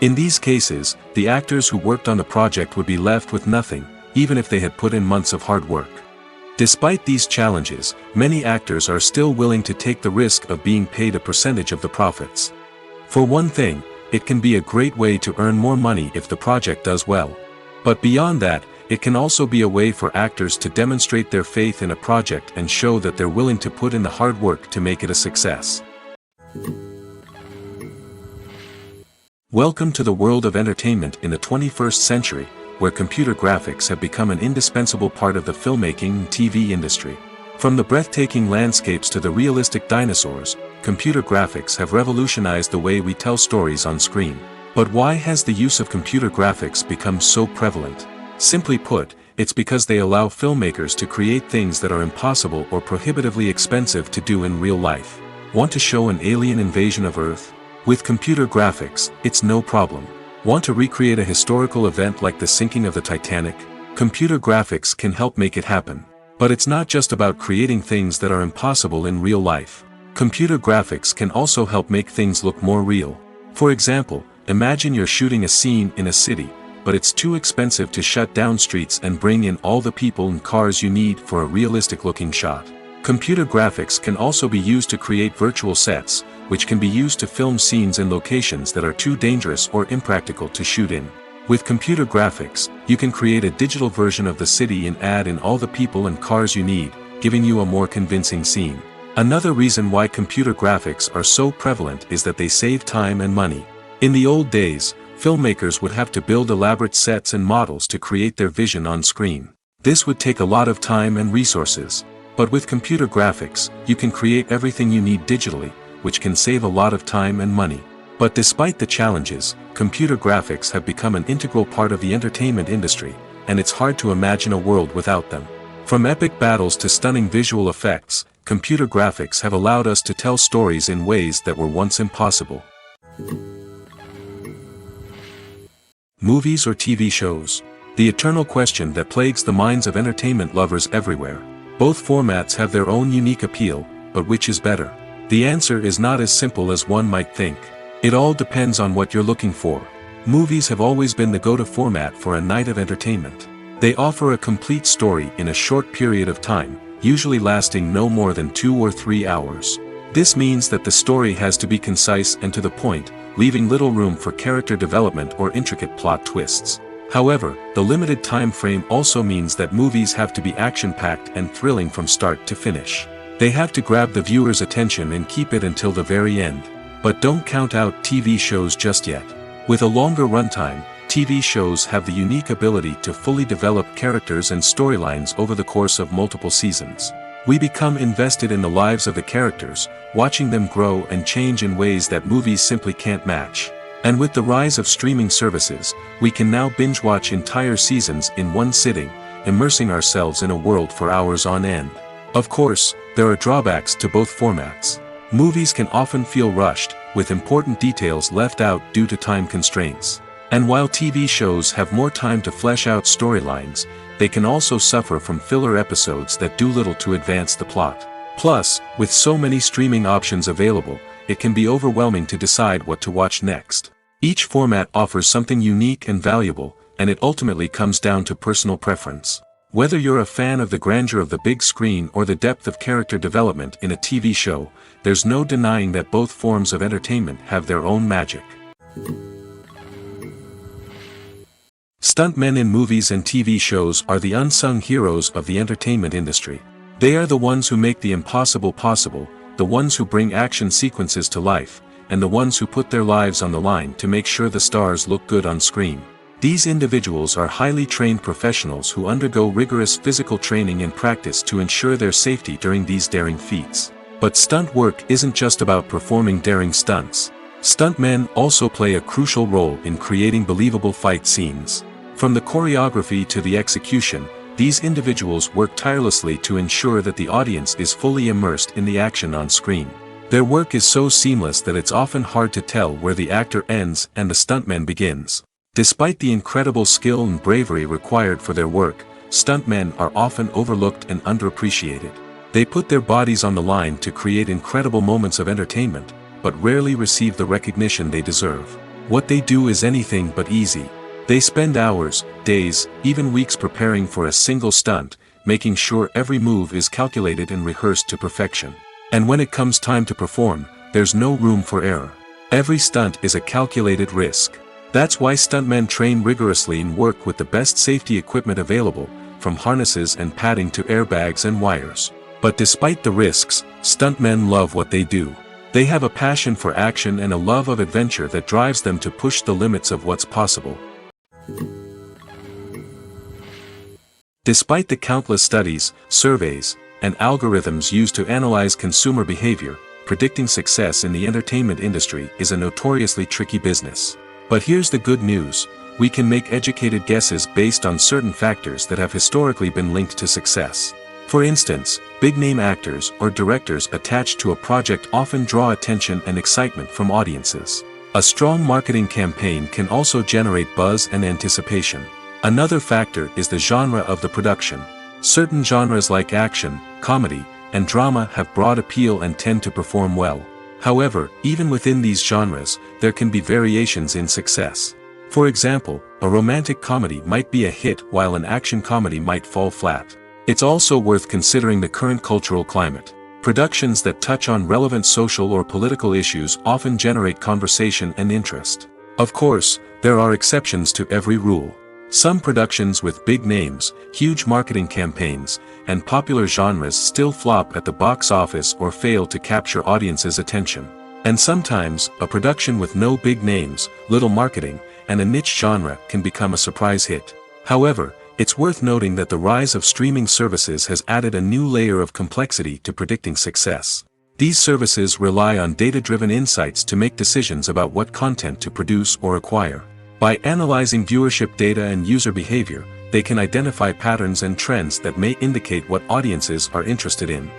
In these cases, the actors who worked on the project would be left with nothing, even if they had put in months of hard work. Despite these challenges, many actors are still willing to take the risk of being paid a percentage of the profits. For one thing, it can be a great way to earn more money if the project does well. But beyond that, it can also be a way for actors to demonstrate their faith in a project and show that they're willing to put in the hard work to make it a success. Welcome to the world of entertainment in the 21st century, where computer graphics have become an indispensable part of the filmmaking and TV industry. From the breathtaking landscapes to the realistic dinosaurs, computer graphics have revolutionized the way we tell stories on screen. But why has the use of computer graphics become so prevalent? Simply put, it's because they allow filmmakers to create things that are impossible or prohibitively expensive to do in real life. Want to show an alien invasion of Earth? With computer graphics, it's no problem. Want to recreate a historical event like the sinking of the Titanic? Computer graphics can help make it happen. But it's not just about creating things that are impossible in real life. Computer graphics can also help make things look more real. For example, imagine you're shooting a scene in a city, but it's too expensive to shut down streets and bring in all the people and cars you need for a realistic-looking shot. Computer graphics can also be used to create virtual sets, which can be used to film scenes in locations that are too dangerous or impractical to shoot in. With computer graphics, you can create a digital version of the city and add in all the people and cars you need, giving you a more convincing scene. Another reason why computer graphics are so prevalent is that they save time and money. In the old days, filmmakers would have to build elaborate sets and models to create their vision on screen. This would take a lot of time and resources. But with computer graphics, you can create everything you need digitally, which can save a lot of time and money. But despite the challenges, computer graphics have become an integral part of the entertainment industry, and it's hard to imagine a world without them. From epic battles to stunning visual effects, computer graphics have allowed us to tell stories in ways that were once impossible. Movies or TV shows? The eternal question that plagues the minds of entertainment lovers everywhere. Both formats have their own unique appeal, but which is better? The answer is not as simple as one might think. It all depends on what you're looking for. Movies have always been the go-to format for a night of entertainment. They offer a complete story in a short period of time, usually lasting no more than 2 or 3 hours. This means that the story has to be concise and to the point, leaving little room for character development or intricate plot twists. However, the limited time frame also means that movies have to be action-packed and thrilling from start to finish. They have to grab the viewer's attention and keep it until the very end. But don't count out TV shows just yet. With a longer runtime, TV shows have the unique ability to fully develop characters and storylines over the course of multiple seasons. We become invested in the lives of the characters, watching them grow and change in ways that movies simply can't match. And with the rise of streaming services, we can now binge-watch entire seasons in one sitting, immersing ourselves in a world for hours on end. Of course, there are drawbacks to both formats. Movies can often feel rushed, with important details left out due to time constraints. And while TV shows have more time to flesh out storylines, they can also suffer from filler episodes that do little to advance the plot. Plus, with so many streaming options available, it can be overwhelming to decide what to watch next. Each format offers something unique and valuable, and it ultimately comes down to personal preference. Whether you're a fan of the grandeur of the big screen or the depth of character development in a TV show, there's no denying that both forms of entertainment have their own magic. Stuntmen in movies and TV shows are the unsung heroes of the entertainment industry. They are the ones who make the impossible possible, the ones who bring action sequences to life, and the ones who put their lives on the line to make sure the stars look good on screen. These individuals are highly trained professionals who undergo rigorous physical training and practice to ensure their safety during these daring feats. But stunt work isn't just about performing daring stunts. Stuntmen also play a crucial role in creating believable fight scenes. From the choreography to the execution, these individuals work tirelessly to ensure that the audience is fully immersed in the action on screen. Their work is so seamless that it's often hard to tell where the actor ends and the stuntman begins. Despite the incredible skill and bravery required for their work, stuntmen are often overlooked and underappreciated. They put their bodies on the line to create incredible moments of entertainment, but rarely receive the recognition they deserve. What they do is anything but easy. They spend hours, days, even weeks preparing for a single stunt, making sure every move is calculated and rehearsed to perfection. And when it comes time to perform, there's no room for error. Every stunt is a calculated risk. That's why stuntmen train rigorously and work with the best safety equipment available, from harnesses and padding to airbags and wires. But despite the risks, stuntmen love what they do. They have a passion for action and a love of adventure that drives them to push the limits of what's possible. Despite the countless studies, surveys, and algorithms used to analyze consumer behavior, predicting success in the entertainment industry is a notoriously tricky business. But here's the good news: we can make educated guesses based on certain factors that have historically been linked to success. For instance, big-name actors or directors attached to a project often draw attention and excitement from audiences. A strong marketing campaign can also generate buzz and anticipation. Another factor is the genre of the production. Certain genres like action, comedy, and drama have broad appeal and tend to perform well. However, even within these genres, there can be variations in success. For example, a romantic comedy might be a hit while an action comedy might fall flat. It's also worth considering the current cultural climate. Productions that touch on relevant social or political issues often generate conversation and interest. Of course, there are exceptions to every rule. Some productions with big names, huge marketing campaigns, and popular genres still flop at the box office or fail to capture audiences' attention. And sometimes, a production with no big names, little marketing, and a niche genre can become a surprise hit. However, it's worth noting that the rise of streaming services has added a new layer of complexity to predicting success. These services rely on data-driven insights to make decisions about what content to produce or acquire. By analyzing viewership data and user behavior, they can identify patterns and trends that may indicate what audiences are interested in.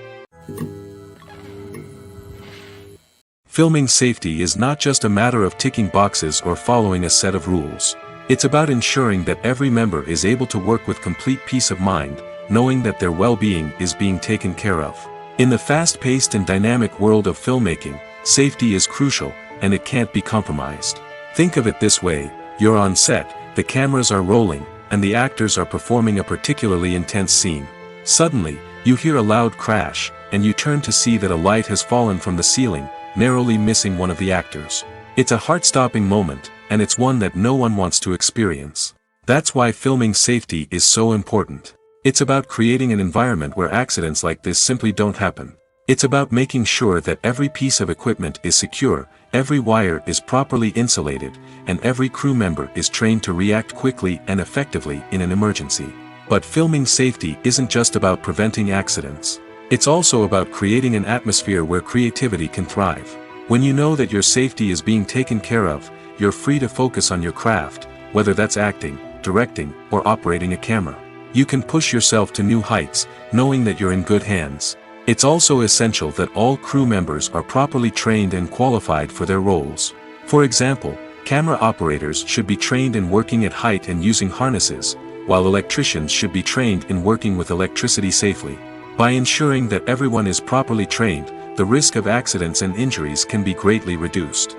Filming safety is not just a matter of ticking boxes or following a set of rules. It's about ensuring that every member is able to work with complete peace of mind, knowing that their well-being is being taken care of. In the fast-paced and dynamic world of filmmaking, safety is crucial, and it can't be compromised. Think of it this way: You're on set, the cameras are rolling, and the actors are performing a particularly intense scene. Suddenly, you hear a loud crash, and you turn to see that a light has fallen from the ceiling, narrowly missing one of the actors. It's a heart-stopping moment, and it's one that no one wants to experience. That's why filming safety is so important. It's about creating an environment where accidents like this simply don't happen. It's about making sure that every piece of equipment is secure, every wire is properly insulated, and every crew member is trained to react quickly and effectively in an emergency. But filming safety isn't just about preventing accidents. It's also about creating an atmosphere where creativity can thrive. When you know that your safety is being taken care of, you're free to focus on your craft, whether that's acting, directing, or operating a camera. You can push yourself to new heights, knowing that you're in good hands. It's also essential that all crew members are properly trained and qualified for their roles. For example, camera operators should be trained in working at height and using harnesses, while electricians should be trained in working with electricity safely. By ensuring that everyone is properly trained, the risk of accidents and injuries can be greatly reduced.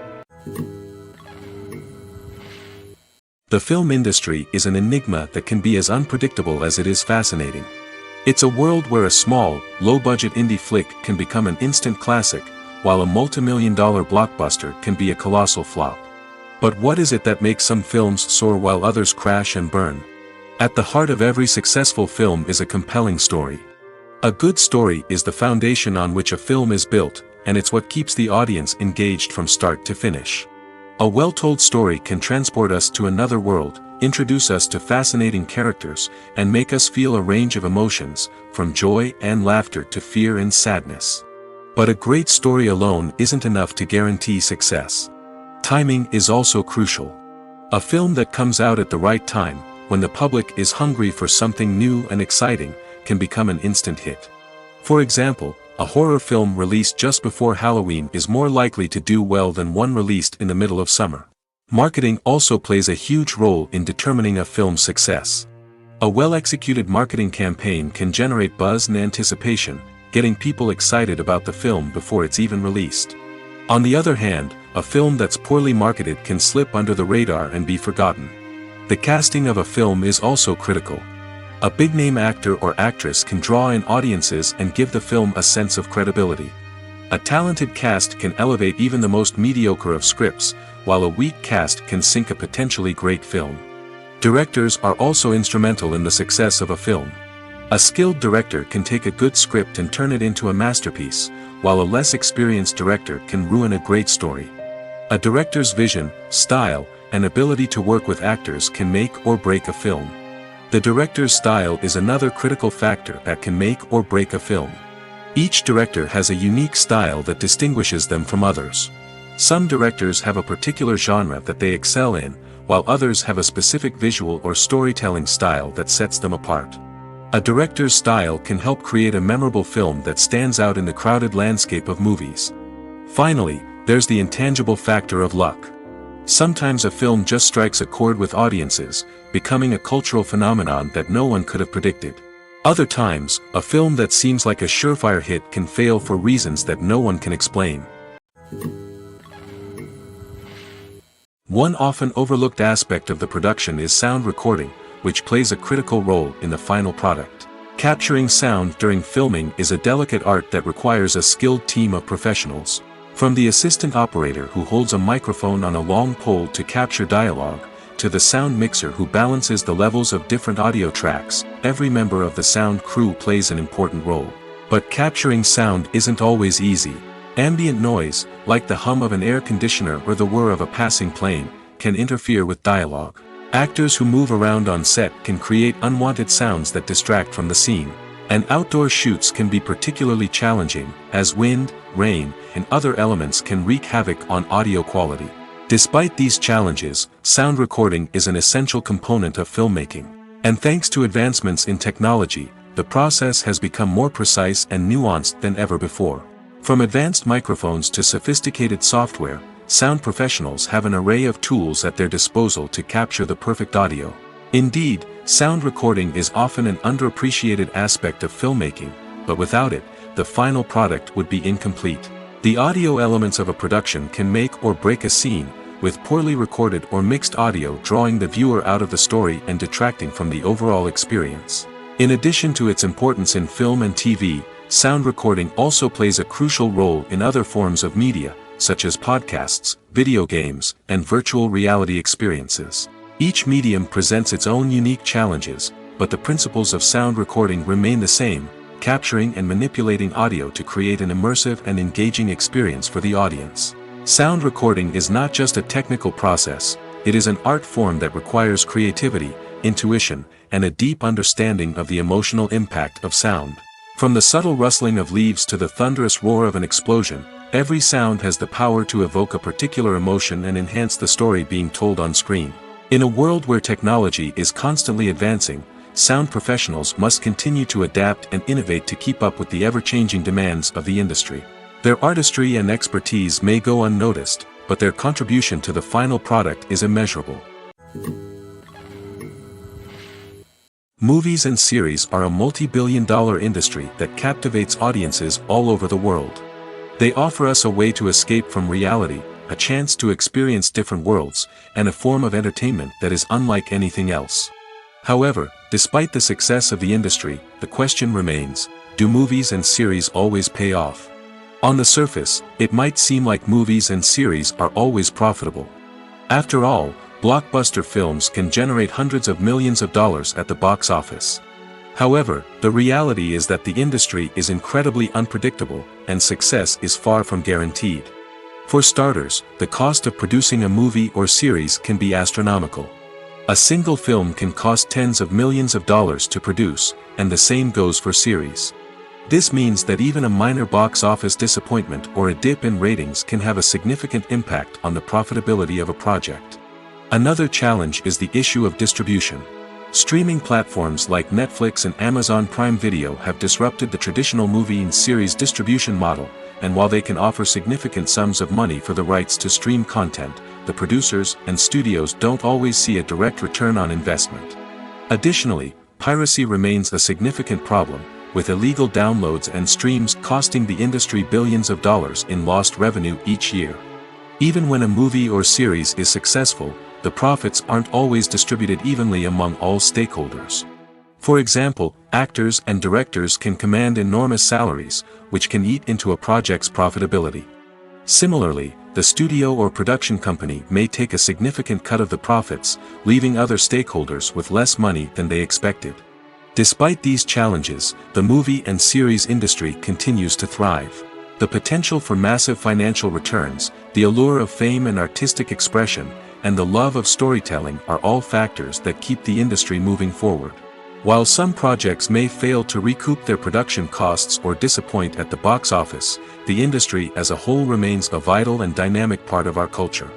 The film industry is an enigma that can be as unpredictable as it is fascinating. It's a world where a small, low-budget indie flick can become an instant classic, while a multi-million-dollar blockbuster can be a colossal flop. But what is it that makes some films soar while others crash and burn? At the heart of every successful film is a compelling story. A good story is the foundation on which a film is built, and it's what keeps the audience engaged from start to finish. A well-told story can transport us to another world, introduce us to fascinating characters, and make us feel a range of emotions, from joy and laughter to fear and sadness. But a great story alone isn't enough to guarantee success. Timing is also crucial. A film that comes out at the right time, when the public is hungry for something new and exciting, can become an instant hit. For example, a horror film released just before Halloween is more likely to do well than one released in the middle of summer. Marketing also plays a huge role in determining a film's success. A well-executed marketing campaign can generate buzz and anticipation, getting people excited about the film before it's even released. On the other hand, a film that's poorly marketed can slip under the radar and be forgotten. The casting of a film is also critical. A big-name actor or actress can draw in audiences and give the film a sense of credibility. A talented cast can elevate even the most mediocre of scripts, while a weak cast can sink a potentially great film. Directors are also instrumental in the success of a film. A skilled director can take a good script and turn it into a masterpiece, while a less experienced director can ruin a great story. A director's vision, style, and ability to work with actors can make or break a film. The director's style is another critical factor that can make or break a film. Each director has a unique style that distinguishes them from others. Some directors have a particular genre that they excel in, while others have a specific visual or storytelling style that sets them apart. A director's style can help create a memorable film that stands out in the crowded landscape of movies. Finally, there's the intangible factor of luck. Sometimes a film just strikes a chord with audiences, becoming a cultural phenomenon that no one could have predicted. Other times, a film that seems like a surefire hit can fail for reasons that no one can explain. One often overlooked aspect of the production is sound recording, which plays a critical role in the final product. Capturing sound during filming is a delicate art that requires a skilled team of professionals. From the assistant operator who holds a microphone on a long pole to capture dialogue, to the sound mixer who balances the levels of different audio tracks, every member of the sound crew plays an important role. But capturing sound isn't always easy. Ambient noise, like the hum of an air conditioner or the whir of a passing plane, can interfere with dialogue. Actors who move around on set can create unwanted sounds that distract from the scene. And outdoor shoots can be particularly challenging, as wind, rain, and other elements can wreak havoc on audio quality. Despite these challenges, sound recording is an essential component of filmmaking. And thanks to advancements in technology, the process has become more precise and nuanced than ever before. From advanced microphones to sophisticated software, sound professionals have an array of tools at their disposal to capture the perfect audio. Indeed, sound recording is often an underappreciated aspect of filmmaking, but without it, the final product would be incomplete. The audio elements of a production can make or break a scene, with poorly recorded or mixed audio drawing the viewer out of the story and detracting from the overall experience. In addition to its importance in film and TV, sound recording also plays a crucial role in other forms of media, such as podcasts, video games, and virtual reality experiences. Each medium presents its own unique challenges, but the principles of sound recording remain the same, capturing and manipulating audio to create an immersive and engaging experience for the audience. Sound recording is not just a technical process, it is an art form that requires creativity, intuition, and a deep understanding of the emotional impact of sound. From the subtle rustling of leaves to the thunderous roar of an explosion, every sound has the power to evoke a particular emotion and enhance the story being told on screen. In a world where technology is constantly advancing, sound professionals must continue to adapt and innovate to keep up with the ever-changing demands of the industry. Their artistry and expertise may go unnoticed, but their contribution to the final product is immeasurable. Movies and series are a multi-billion-dollar industry that captivates audiences all over the world. They offer us a way to escape from reality, a chance to experience different worlds, and a form of entertainment that is unlike anything else. However, despite the success of the industry, the question remains, do movies and series always pay off? On the surface, it might seem like movies and series are always profitable. After all, blockbuster films can generate hundreds of millions of dollars at the box office. However, the reality is that the industry is incredibly unpredictable, and success is far from guaranteed. For starters, the cost of producing a movie or series can be astronomical. A single film can cost tens of millions of dollars to produce, and the same goes for series. This means that even a minor box office disappointment or a dip in ratings can have a significant impact on the profitability of a project. Another challenge is the issue of distribution. Streaming platforms like Netflix and Amazon Prime Video have disrupted the traditional movie and series distribution model, and while they can offer significant sums of money for the rights to stream content, the producers and studios don't always see a direct return on investment. Additionally, piracy remains a significant problem, with illegal downloads and streams costing the industry billions of dollars in lost revenue each year. Even when a movie or series is successful, the profits aren't always distributed evenly among all stakeholders. For example, actors and directors can command enormous salaries, which can eat into a project's profitability. Similarly, the studio or production company may take a significant cut of the profits, leaving other stakeholders with less money than they expected. Despite these challenges, the movie and series industry continues to thrive. The potential for massive financial returns, the allure of fame and artistic expression, and the love of storytelling are all factors that keep the industry moving forward. While some projects may fail to recoup their production costs or disappoint at the box office, the industry as a whole remains a vital and dynamic part of our culture.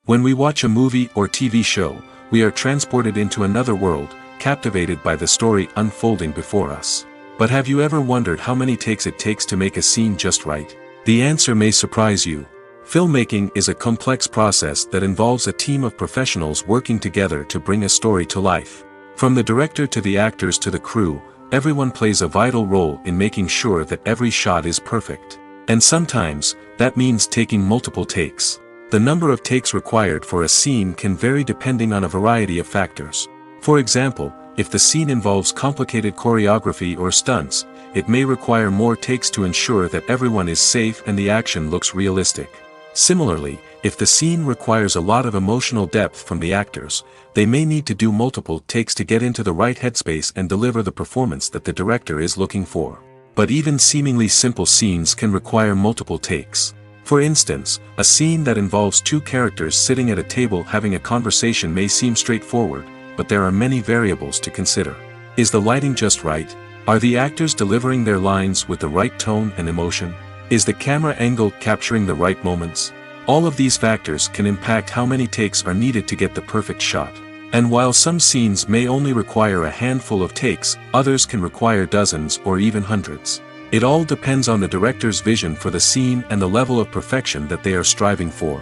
When we watch a movie or TV show, we are transported into another world, captivated by the story unfolding before us. But have you ever wondered how many takes it takes to make a scene just right? The answer may surprise you. Filmmaking is a complex process that involves a team of professionals working together to bring a story to life. From the director to the actors to the crew, everyone plays a vital role in making sure that every shot is perfect. And sometimes, that means taking multiple takes. The number of takes required for a scene can vary depending on a variety of factors. For example, if the scene involves complicated choreography or stunts, it may require more takes to ensure that everyone is safe and the action looks realistic. Similarly, if the scene requires a lot of emotional depth from the actors, they may need to do multiple takes to get into the right headspace and deliver the performance that the director is looking for. But even seemingly simple scenes can require multiple takes. For instance, a scene that involves two characters sitting at a table having a conversation may seem straightforward, but there are many variables to consider. Is the lighting just right? Are the actors delivering their lines with the right tone and emotion? Is the camera angle capturing the right moments? All of these factors can impact how many takes are needed to get the perfect shot. And while some scenes may only require a handful of takes, others can require dozens or even hundreds. It all depends on the director's vision for the scene and the level of perfection that they are striving for.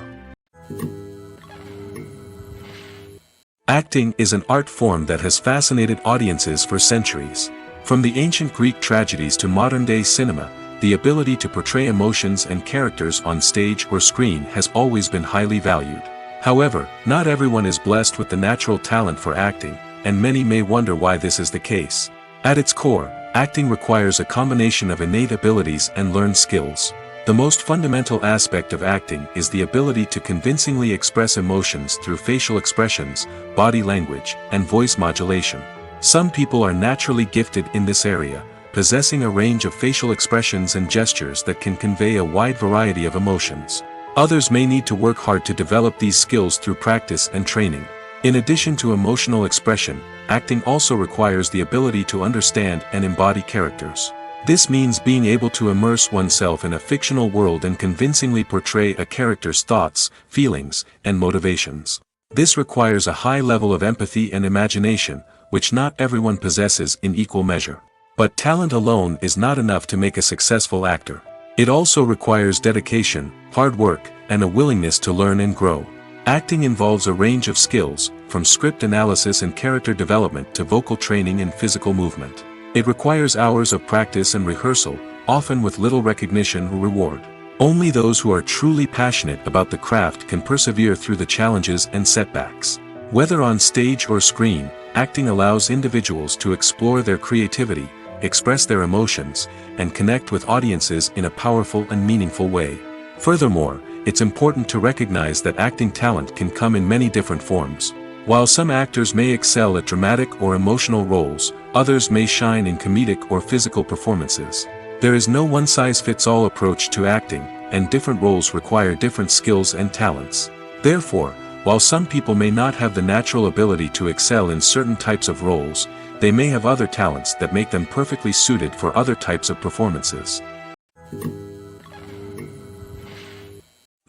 Acting is an art form that has fascinated audiences for centuries. From the ancient Greek tragedies to modern-day cinema, the ability to portray emotions and characters on stage or screen has always been highly valued. However, not everyone is blessed with the natural talent for acting, and many may wonder why this is the case. At its core, acting requires a combination of innate abilities and learned skills. The most fundamental aspect of acting is the ability to convincingly express emotions through facial expressions, body language, and voice modulation. Some people are naturally gifted in this area, possessing a range of facial expressions and gestures that can convey a wide variety of emotions. Others may need to work hard to develop these skills through practice and training. In addition to emotional expression, acting also requires the ability to understand and embody characters. This means being able to immerse oneself in a fictional world and convincingly portray a character's thoughts, feelings, and motivations. This requires a high level of empathy and imagination, which not everyone possesses in equal measure. But talent alone is not enough to make a successful actor. It also requires dedication, hard work, and a willingness to learn and grow. Acting involves a range of skills, from script analysis and character development to vocal training and physical movement. It requires hours of practice and rehearsal, often with little recognition or reward. Only those who are truly passionate about the craft can persevere through the challenges and setbacks. Whether on stage or screen, acting allows individuals to explore their creativity, express their emotions, and connect with audiences in a powerful and meaningful way. Furthermore, it's important to recognize that acting talent can come in many different forms. While some actors may excel at dramatic or emotional roles, others may shine in comedic or physical performances. There is no one-size-fits-all approach to acting, and different roles require different skills and talents. Therefore, while some people may not have the natural ability to excel in certain types of roles, they may have other talents that make them perfectly suited for other types of performances.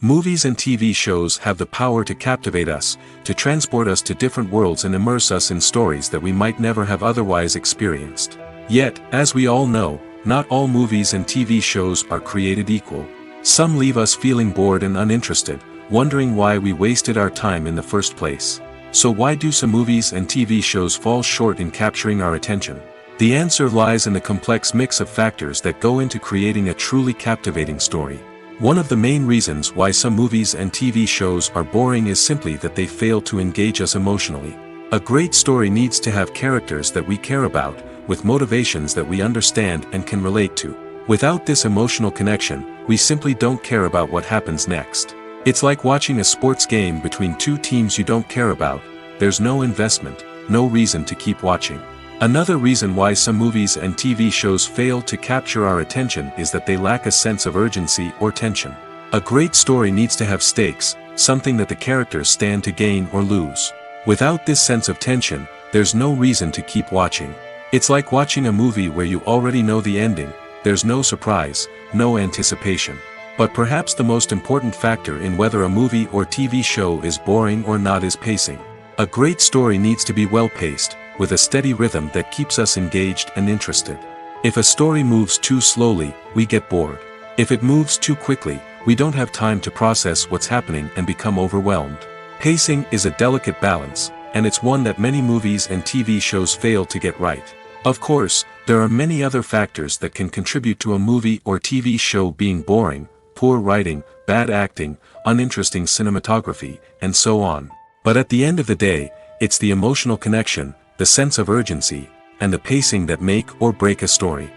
Movies and TV shows have the power to captivate us, to transport us to different worlds and immerse us in stories that we might never have otherwise experienced. Yet, as we all know, not all movies and TV shows are created equal. Some leave us feeling bored and uninterested, wondering why we wasted our time in the first place. So why do some movies and TV shows fall short in capturing our attention? The answer lies in the complex mix of factors that go into creating a truly captivating story. One of the main reasons why some movies and TV shows are boring is simply that they fail to engage us emotionally. A great story needs to have characters that we care about, with motivations that we understand and can relate to. Without this emotional connection, we simply don't care about what happens next. It's like watching a sports game between two teams you don't care about. There's no investment, no reason to keep watching. Another reason why some movies and TV shows fail to capture our attention is that they lack a sense of urgency or tension. A great story needs to have stakes, something that the characters stand to gain or lose. Without this sense of tension, there's no reason to keep watching. It's like watching a movie where you already know the ending. There's no surprise, no anticipation. But perhaps the most important factor in whether a movie or TV show is boring or not is pacing. A great story needs to be well-paced, with a steady rhythm that keeps us engaged and interested. If a story moves too slowly, we get bored. If it moves too quickly, we don't have time to process what's happening and become overwhelmed. Pacing is a delicate balance, and it's one that many movies and TV shows fail to get right. Of course, there are many other factors that can contribute to a movie or TV show being boring: poor writing, bad acting, uninteresting cinematography, and so on. But at the end of the day, it's the emotional connection, the sense of urgency, and the pacing that make or break a story.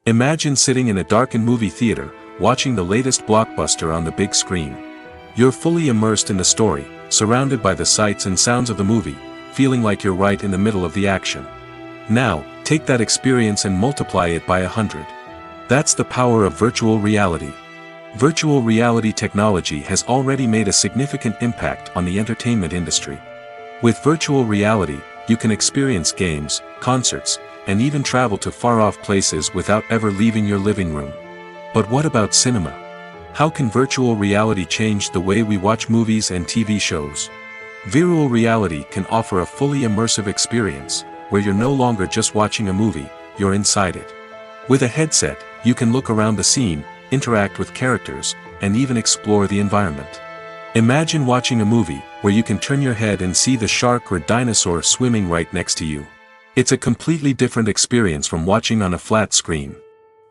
Imagine sitting in a darkened movie theater, watching the latest blockbuster on the big screen. You're fully immersed in the story, surrounded by the sights and sounds of the movie, feeling like you're right in the middle of the action. Now, take that experience and multiply it by 100. That's the power of virtual reality. Virtual reality technology has already made a significant impact on the entertainment industry. With virtual reality, you can experience games, concerts, and even travel to far-off places without ever leaving your living room. But what about cinema? How can virtual reality change the way we watch movies and TV shows? Virtual reality can offer a fully immersive experience, where you're no longer just watching a movie, you're inside it. With a headset, you can look around the scene, interact with characters, and even explore the environment. Imagine watching a movie where you can turn your head and see the shark or dinosaur swimming right next to you. It's a completely different experience from watching on a flat screen.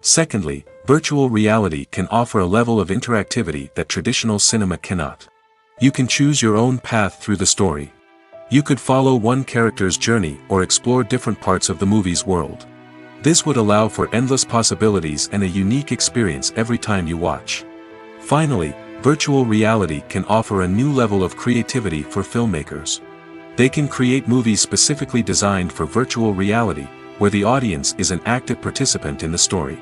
Secondly, virtual reality can offer a level of interactivity that traditional cinema cannot. You can choose your own path through the story. You could follow one character's journey or explore different parts of the movie's world. This would allow for endless possibilities and a unique experience every time you watch. Finally, virtual reality can offer a new level of creativity for filmmakers. They can create movies specifically designed for virtual reality, where the audience is an active participant in the story.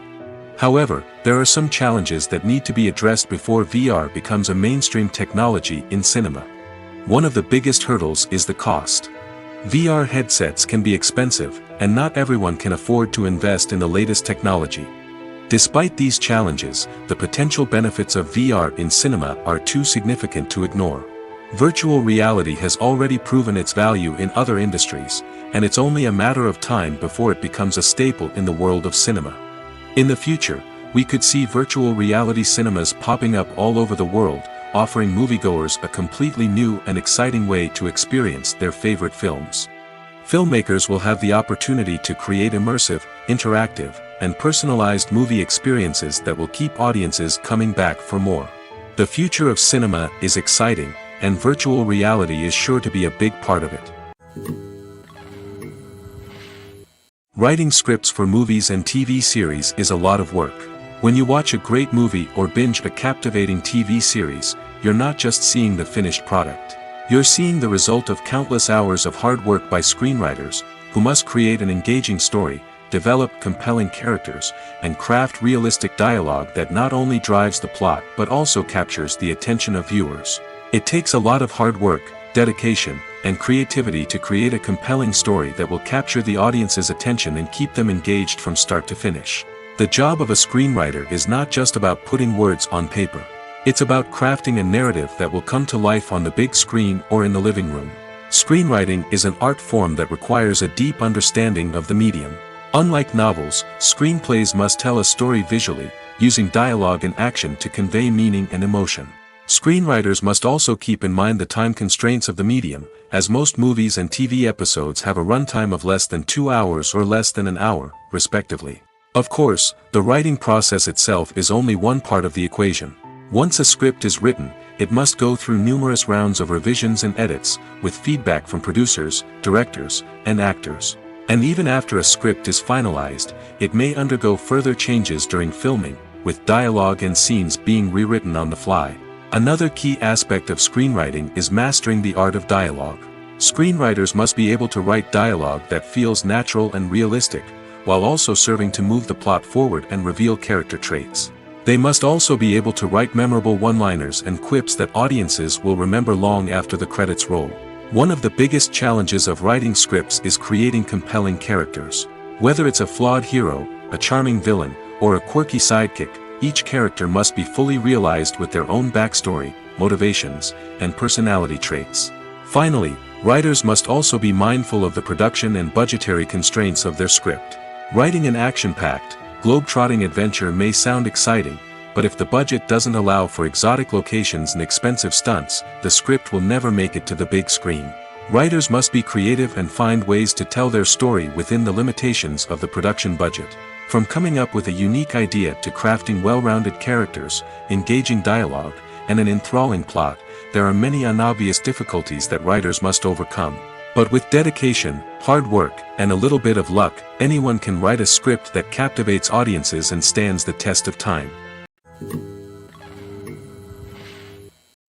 However, there are some challenges that need to be addressed before VR becomes a mainstream technology in cinema. One of the biggest hurdles is the cost. VR headsets can be expensive, and not everyone can afford to invest in the latest technology. Despite these challenges, the potential benefits of VR in cinema are too significant to ignore. Virtual reality has already proven its value in other industries, and it's only a matter of time before it becomes a staple in the world of cinema. In the future, we could see virtual reality cinemas popping up all over the world, offering moviegoers a completely new and exciting way to experience their favorite films. Filmmakers will have the opportunity to create immersive, interactive, and personalized movie experiences that will keep audiences coming back for more. The future of cinema is exciting, and virtual reality is sure to be a big part of it. Writing scripts for movies and TV series is a lot of work. When you watch a great movie or binge a captivating TV series, you're not just seeing the finished product. You're seeing the result of countless hours of hard work by screenwriters, who must create an engaging story, develop compelling characters, and craft realistic dialogue that not only drives the plot but also captures the attention of viewers. It takes a lot of hard work, dedication, and creativity to create a compelling story that will capture the audience's attention and keep them engaged from start to finish. The job of a screenwriter is not just about putting words on paper. It's about crafting a narrative that will come to life on the big screen or in the living room. Screenwriting is an art form that requires a deep understanding of the medium. Unlike novels, screenplays must tell a story visually, using dialogue and action to convey meaning and emotion. Screenwriters must also keep in mind the time constraints of the medium, as most movies and TV episodes have a runtime of less than 2 hours or less than an hour, respectively. Of course, the writing process itself is only one part of the equation. Once a script is written, it must go through numerous rounds of revisions and edits, with feedback from producers, directors, and actors. And even after a script is finalized, it may undergo further changes during filming, with dialogue and scenes being rewritten on the fly. Another key aspect of screenwriting is mastering the art of dialogue. Screenwriters must be able to write dialogue that feels natural and realistic, while also serving to move the plot forward and reveal character traits. They must also be able to write memorable one-liners and quips that audiences will remember long after the credits roll. One of the biggest challenges of writing scripts is creating compelling characters. Whether it's a flawed hero, a charming villain, or a quirky sidekick, each character must be fully realized with their own backstory, motivations, and personality traits. Finally, writers must also be mindful of the production and budgetary constraints of their script. Writing an action-packed, globe-trotting adventure may sound exciting, but if the budget doesn't allow for exotic locations and expensive stunts, the script will never make it to the big screen. Writers must be creative and find ways to tell their story within the limitations of the production budget. From coming up with a unique idea to crafting well-rounded characters, engaging dialogue, and an enthralling plot, there are many unobvious difficulties that writers must overcome. But with dedication, hard work, and a little bit of luck, anyone can write a script that captivates audiences and stands the test of time.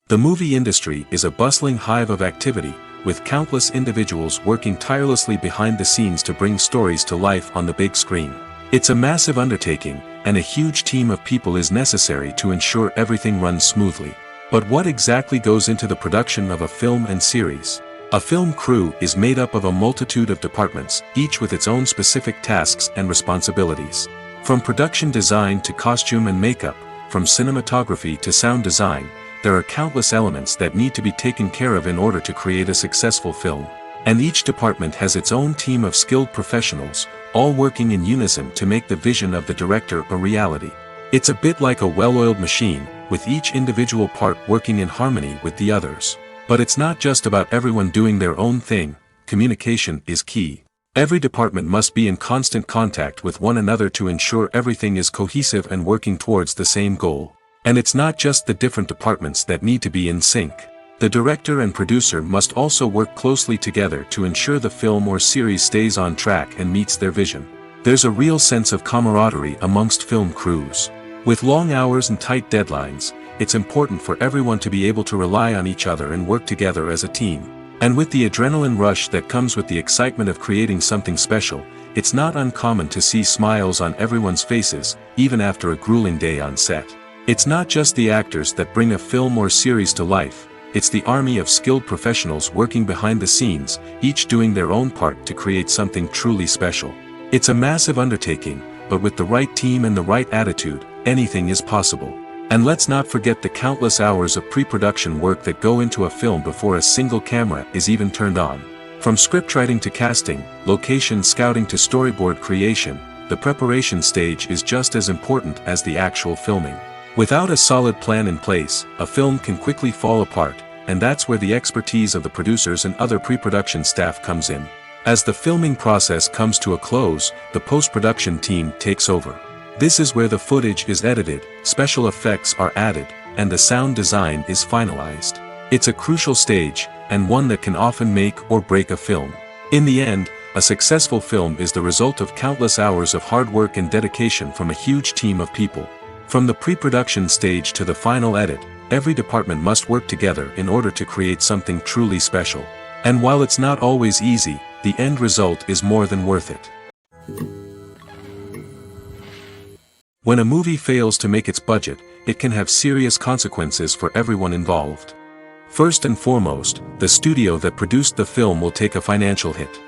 The movie industry is a bustling hive of activity, with countless individuals working tirelessly behind the scenes to bring stories to life on the big screen. It's a massive undertaking, and a huge team of people is necessary to ensure everything runs smoothly. But what exactly goes into the production of a film and series? A film crew is made up of a multitude of departments, each with its own specific tasks and responsibilities. From production design to costume and makeup, from cinematography to sound design, there are countless elements that need to be taken care of in order to create a successful film. And each department has its own team of skilled professionals, all working in unison to make the vision of the director a reality. It's a bit like a well-oiled machine, with each individual part working in harmony with the others. But it's not just about everyone doing their own thing, communication is key. Every department must be in constant contact with one another to ensure everything is cohesive and working towards the same goal. And it's not just the different departments that need to be in sync. The director and producer must also work closely together to ensure the film or series stays on track and meets their vision. There's a real sense of camaraderie amongst film crews. With long hours and tight deadlines, it's important for everyone to be able to rely on each other and work together as a team. And with the adrenaline rush that comes with the excitement of creating something special, it's not uncommon to see smiles on everyone's faces, even after a grueling day on set. It's not just the actors that bring a film or series to life, it's the army of skilled professionals working behind the scenes, each doing their own part to create something truly special. It's a massive undertaking, but with the right team and the right attitude, anything is possible. And let's not forget the countless hours of pre-production work that go into a film before a single camera is even turned on. From scriptwriting to casting, location scouting to storyboard creation, the preparation stage is just as important as the actual filming. Without a solid plan in place, a film can quickly fall apart, and that's where the expertise of the producers and other pre-production staff comes in. As the filming process comes to a close, the post-production team takes over. This is where the footage is edited, special effects are added, and the sound design is finalized. It's a crucial stage, and one that can often make or break a film. In the end, a successful film is the result of countless hours of hard work and dedication from a huge team of people. From the pre-production stage to the final edit, every department must work together in order to create something truly special. And while it's not always easy, the end result is more than worth it. When a movie fails to make its budget, it can have serious consequences for everyone involved. First and foremost, the studio that produced the film will take a financial hit.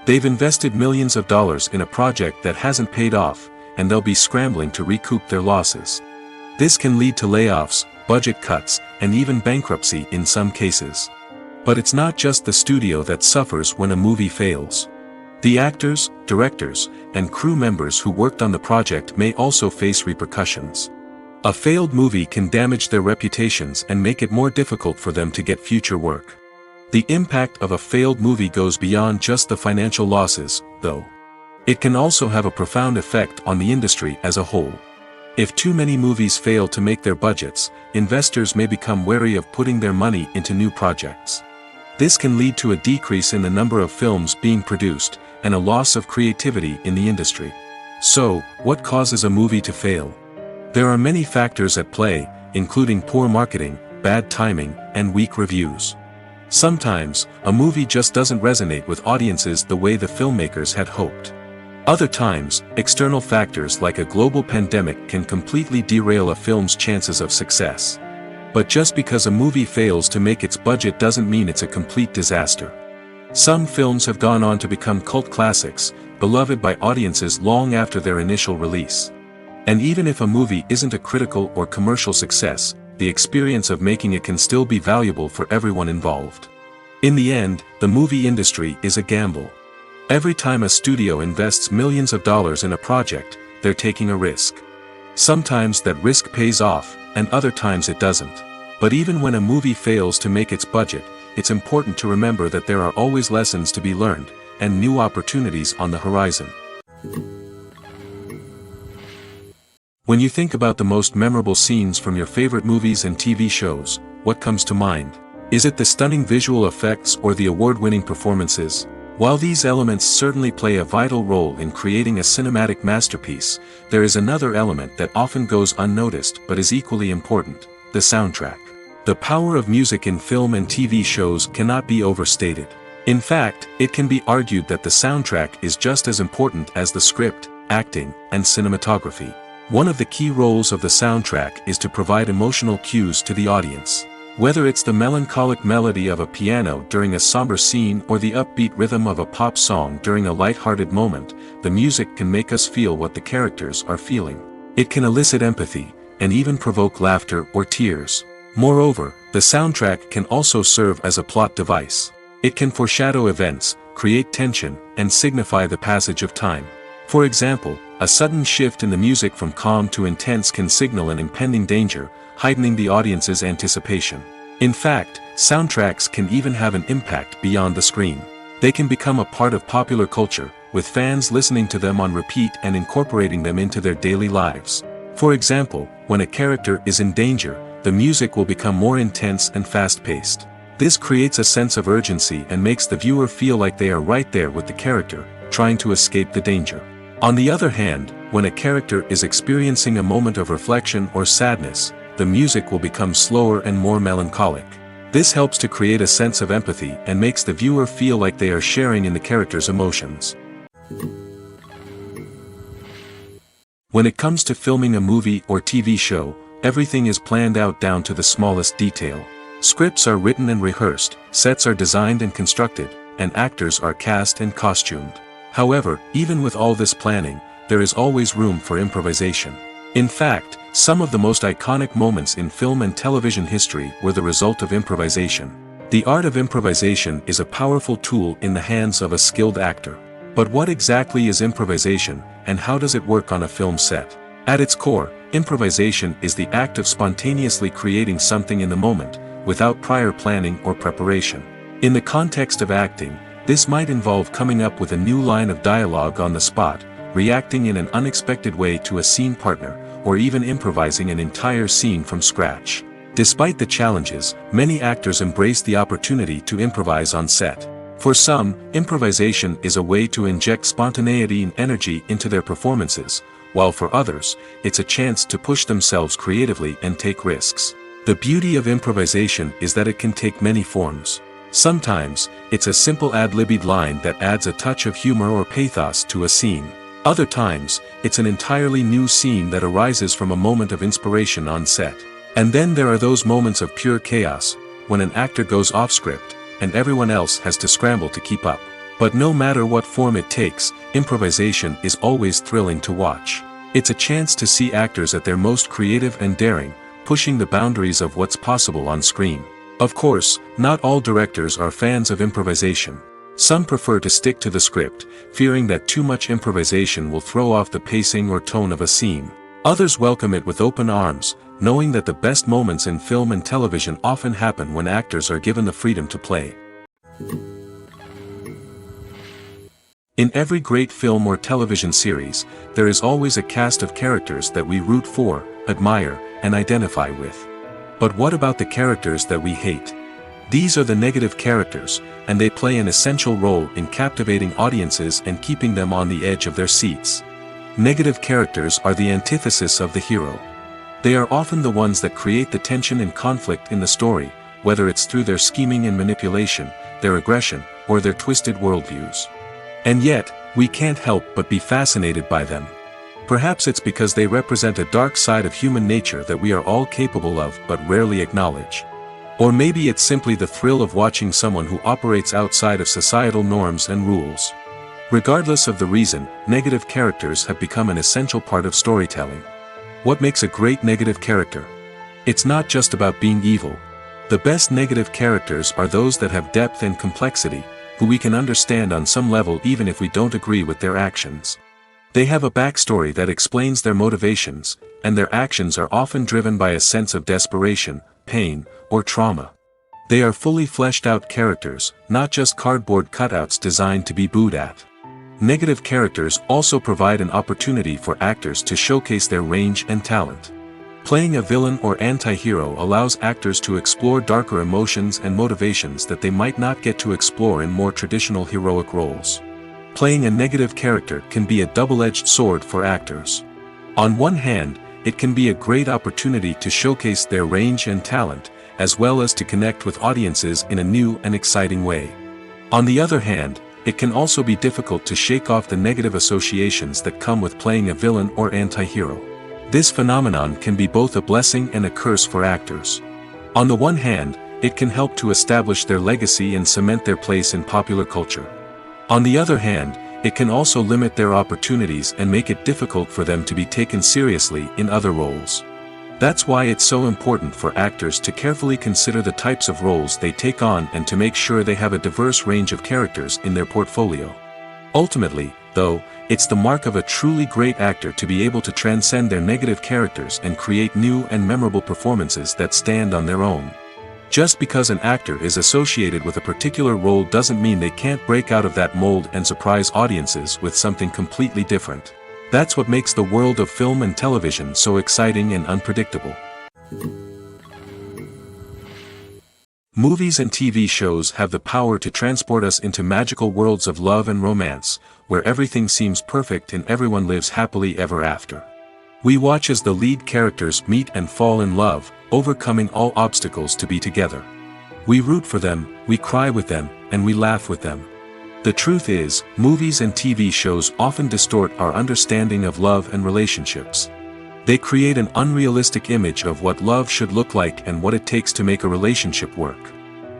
They've invested millions of dollars in a project that hasn't paid off, and they'll be scrambling to recoup their losses. This can lead to layoffs, budget cuts, and even bankruptcy in some cases. But it's not just the studio that suffers when a movie fails. The actors, directors, and crew members who worked on the project may also face repercussions. A failed movie can damage their reputations and make it more difficult for them to get future work. The impact of a failed movie goes beyond just the financial losses, though. It can also have a profound effect on the industry as a whole. If too many movies fail to make their budgets, investors may become wary of putting their money into new projects. This can lead to a decrease in the number of films being produced, and a loss of creativity in the industry. So, what causes a movie to fail? There are many factors at play, including poor marketing, bad timing, and weak reviews. Sometimes, a movie just doesn't resonate with audiences the way the filmmakers had hoped. Other times, external factors like a global pandemic can completely derail a film's chances of success. But just because a movie fails to make its budget doesn't mean it's a complete disaster. Some films have gone on to become cult classics, beloved by audiences long after their initial release. And even if a movie isn't a critical or commercial success, the experience of making it can still be valuable for everyone involved. In the end, the movie industry is a gamble. Every time a studio invests millions of dollars in a project, they're taking a risk. Sometimes that risk pays off, and other times it doesn't. But even when a movie fails to make its budget, it's important to remember that there are always lessons to be learned, and new opportunities on the horizon. When you think about the most memorable scenes from your favorite movies and TV shows, what comes to mind? Is it the stunning visual effects or the award-winning performances? While these elements certainly play a vital role in creating a cinematic masterpiece, there is another element that often goes unnoticed but is equally important: the soundtrack. The power of music in film and TV shows cannot be overstated. In fact, it can be argued that the soundtrack is just as important as the script, acting, and cinematography. One of the key roles of the soundtrack is to provide emotional cues to the audience. Whether it's the melancholic melody of a piano during a somber scene or the upbeat rhythm of a pop song during a light-hearted moment, the music can make us feel what the characters are feeling. It can elicit empathy, and even provoke laughter or tears. Moreover, the soundtrack can also serve as a plot device. It can foreshadow events, create tension, and signify the passage of time. For example, a sudden shift in the music from calm to intense can signal an impending danger, heightening the audience's anticipation. In fact, soundtracks can even have an impact beyond the screen. They can become a part of popular culture, with fans listening to them on repeat and incorporating them into their daily lives. For example, when a character is in danger, the music will become more intense and fast-paced. This creates a sense of urgency and makes the viewer feel like they are right there with the character, trying to escape the danger. On the other hand, when a character is experiencing a moment of reflection or sadness, the music will become slower and more melancholic. This helps to create a sense of empathy and makes the viewer feel like they are sharing in the character's emotions. When it comes to filming a movie or TV show, everything is planned out down to the smallest detail. Scripts are written and rehearsed, sets are designed and constructed, and actors are cast and costumed. However, even with all this planning, there is always room for improvisation. In fact, some of the most iconic moments in film and television history were the result of improvisation. The art of improvisation is a powerful tool in the hands of a skilled actor. But what exactly is improvisation, and how does it work on a film set? At its core, improvisation is the act of spontaneously creating something in the moment, without prior planning or preparation. In the context of acting, this might involve coming up with a new line of dialogue on the spot, reacting in an unexpected way to a scene partner, or even improvising an entire scene from scratch. Despite the challenges, many actors embrace the opportunity to improvise on set. For some, improvisation is a way to inject spontaneity and energy into their performances, while for others, it's a chance to push themselves creatively and take risks. The beauty of improvisation is that it can take many forms. Sometimes, it's a simple ad-libbed line that adds a touch of humor or pathos to a scene. Other times, it's an entirely new scene that arises from a moment of inspiration on set. And then there are those moments of pure chaos, when an actor goes off script, and everyone else has to scramble to keep up. But no matter what form it takes, improvisation is always thrilling to watch. It's a chance to see actors at their most creative and daring, pushing the boundaries of what's possible on screen. Of course, not all directors are fans of improvisation. Some prefer to stick to the script, fearing that too much improvisation will throw off the pacing or tone of a scene. Others welcome it with open arms, knowing that the best moments in film and television often happen when actors are given the freedom to play. In every great film or television series, there is always a cast of characters that we root for, admire, and identify with. But what about the characters that we hate? These are the negative characters, and they play an essential role in captivating audiences and keeping them on the edge of their seats. Negative characters are the antithesis of the hero. They are often the ones that create the tension and conflict in the story, whether it's through their scheming and manipulation, their aggression, or their twisted worldviews. And yet, we can't help but be fascinated by them. Perhaps it's because they represent a dark side of human nature that we are all capable of but rarely acknowledge. Or maybe it's simply the thrill of watching someone who operates outside of societal norms and rules. Regardless of the reason, negative characters have become an essential part of storytelling. What makes a great negative character? It's not just about being evil. The best negative characters are those that have depth and complexity, who we can understand on some level even if we don't agree with their actions. They have a backstory that explains their motivations, and their actions are often driven by a sense of desperation, pain, or trauma. They are fully fleshed out characters, not just cardboard cutouts designed to be booed at. Negative characters also provide an opportunity for actors to showcase their range and talent. Playing a villain or anti-hero allows actors to explore darker emotions and motivations that they might not get to explore in more traditional heroic roles. Playing a negative character can be a double-edged sword for actors. On one hand, it can be a great opportunity to showcase their range and talent, as well as to connect with audiences in a new and exciting way. On the other hand, it can also be difficult to shake off the negative associations that come with playing a villain or anti-hero. This phenomenon can be both a blessing and a curse for actors. On the one hand, it can help to establish their legacy and cement their place in popular culture. On the other hand, it can also limit their opportunities and make it difficult for them to be taken seriously in other roles. That's why it's so important for actors to carefully consider the types of roles they take on and to make sure they have a diverse range of characters in their portfolio. Ultimately, though, it's the mark of a truly great actor to be able to transcend their negative characters and create new and memorable performances that stand on their own. Just because an actor is associated with a particular role doesn't mean they can't break out of that mold and surprise audiences with something completely different. That's what makes the world of film and television so exciting and unpredictable. Movies and TV shows have the power to transport us into magical worlds of love and romance, where everything seems perfect and everyone lives happily ever after. We watch as the lead characters meet and fall in love, overcoming all obstacles to be together. We root for them, we cry with them, and we laugh with them. The truth is, movies and TV shows often distort our understanding of love and relationships. They create an unrealistic image of what love should look like and what it takes to make a relationship work.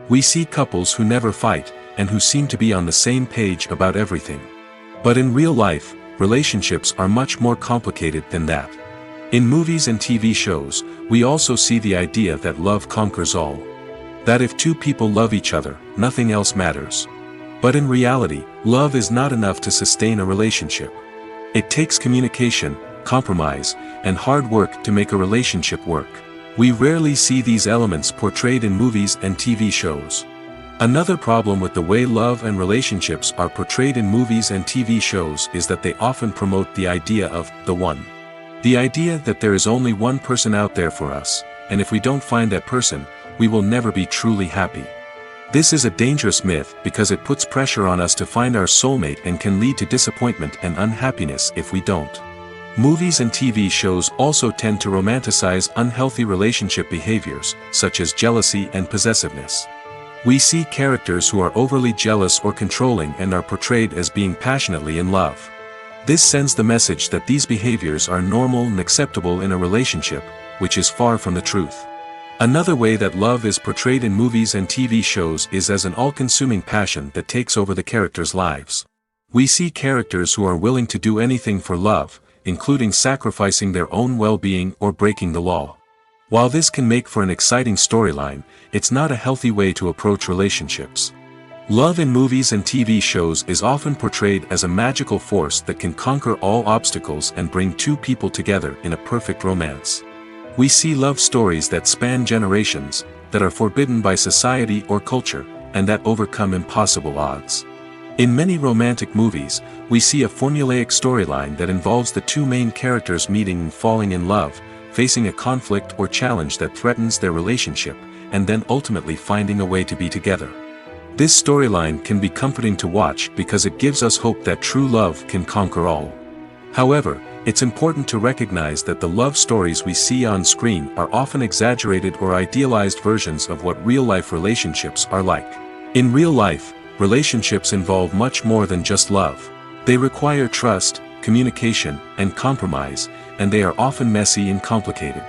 We see couples who never fight, and who seem to be on the same page about everything. But in real life, relationships are much more complicated than that. In movies and TV shows, we also see the idea that love conquers all. That if two people love each other, nothing else matters. But in reality, love is not enough to sustain a relationship. It takes communication, compromise, and hard work to make a relationship work. We rarely see these elements portrayed in movies and TV shows. Another problem with the way love and relationships are portrayed in movies and TV shows is that they often promote the idea of the one. The idea that there is only one person out there for us, and if we don't find that person, we will never be truly happy. This is a dangerous myth because it puts pressure on us to find our soulmate and can lead to disappointment and unhappiness if we don't. Movies and TV shows also tend to romanticize unhealthy relationship behaviors, such as jealousy and possessiveness. We see characters who are overly jealous or controlling and are portrayed as being passionately in love. This sends the message that these behaviors are normal and acceptable in a relationship, which is far from the truth. Another way that love is portrayed in movies and TV shows is as an all-consuming passion that takes over the characters' lives. We see characters who are willing to do anything for love, including sacrificing their own well-being or breaking the law. While this can make for an exciting storyline, it's not a healthy way to approach relationships. Love in movies and TV shows is often portrayed as a magical force that can conquer all obstacles and bring two people together in a perfect romance. We see love stories that span generations, that are forbidden by society or culture, and that overcome impossible odds. In many romantic movies, we see a formulaic storyline that involves the two main characters meeting and falling in love, facing a conflict or challenge that threatens their relationship, and then ultimately finding a way to be together. This storyline can be comforting to watch because it gives us hope that true love can conquer all. However, it's important to recognize that the love stories we see on screen are often exaggerated or idealized versions of what real-life relationships are like. In real life, relationships involve much more than just love. They require trust, communication, and compromise, and they are often messy and complicated.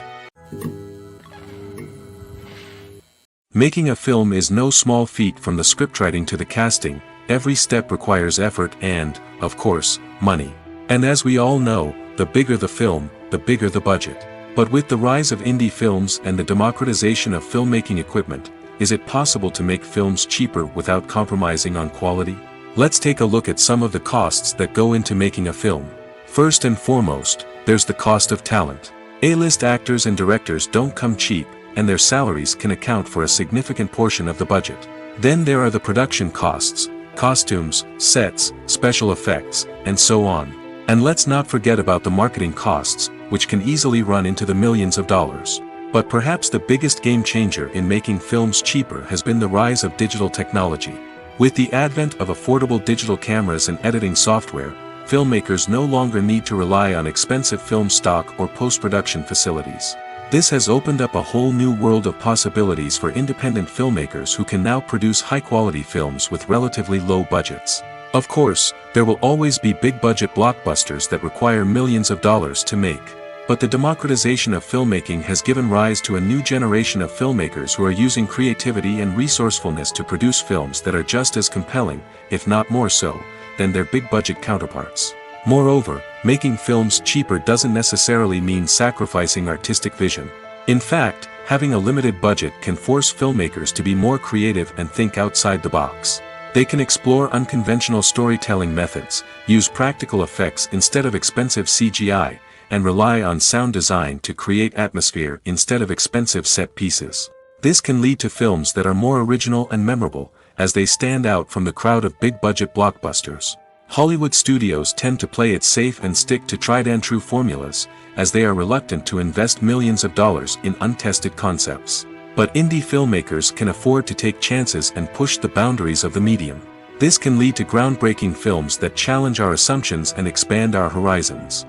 Making a film is no small feat. From the scriptwriting to the casting, every step requires effort and, of course, money. And as we all know, the bigger the film, the bigger the budget. But with the rise of indie films and the democratization of filmmaking equipment, is it possible to make films cheaper without compromising on quality? Let's take a look at some of the costs that go into making a film. First and foremost, there's the cost of talent. A-list actors and directors don't come cheap, and their salaries can account for a significant portion of the budget. Then there are the production costs, costumes, sets, special effects, and so on. And let's not forget about the marketing costs, which can easily run into the millions of dollars. But perhaps the biggest game changer in making films cheaper has been the rise of digital technology. With the advent of affordable digital cameras and editing software, filmmakers no longer need to rely on expensive film stock or post-production facilities. This has opened up a whole new world of possibilities for independent filmmakers who can now produce high-quality films with relatively low budgets. Of course, there will always be big-budget blockbusters that require millions of dollars to make. But the democratization of filmmaking has given rise to a new generation of filmmakers who are using creativity and resourcefulness to produce films that are just as compelling, if not more so, than their big-budget counterparts. Moreover, making films cheaper doesn't necessarily mean sacrificing artistic vision. In fact, having a limited budget can force filmmakers to be more creative and think outside the box. They can explore unconventional storytelling methods, use practical effects instead of expensive CGI, and rely on sound design to create atmosphere instead of expensive set pieces. This can lead to films that are more original and memorable, as they stand out from the crowd of big-budget blockbusters. Hollywood studios tend to play it safe and stick to tried-and-true formulas, as they are reluctant to invest millions of dollars in untested concepts. But indie filmmakers can afford to take chances and push the boundaries of the medium. This can lead to groundbreaking films that challenge our assumptions and expand our horizons.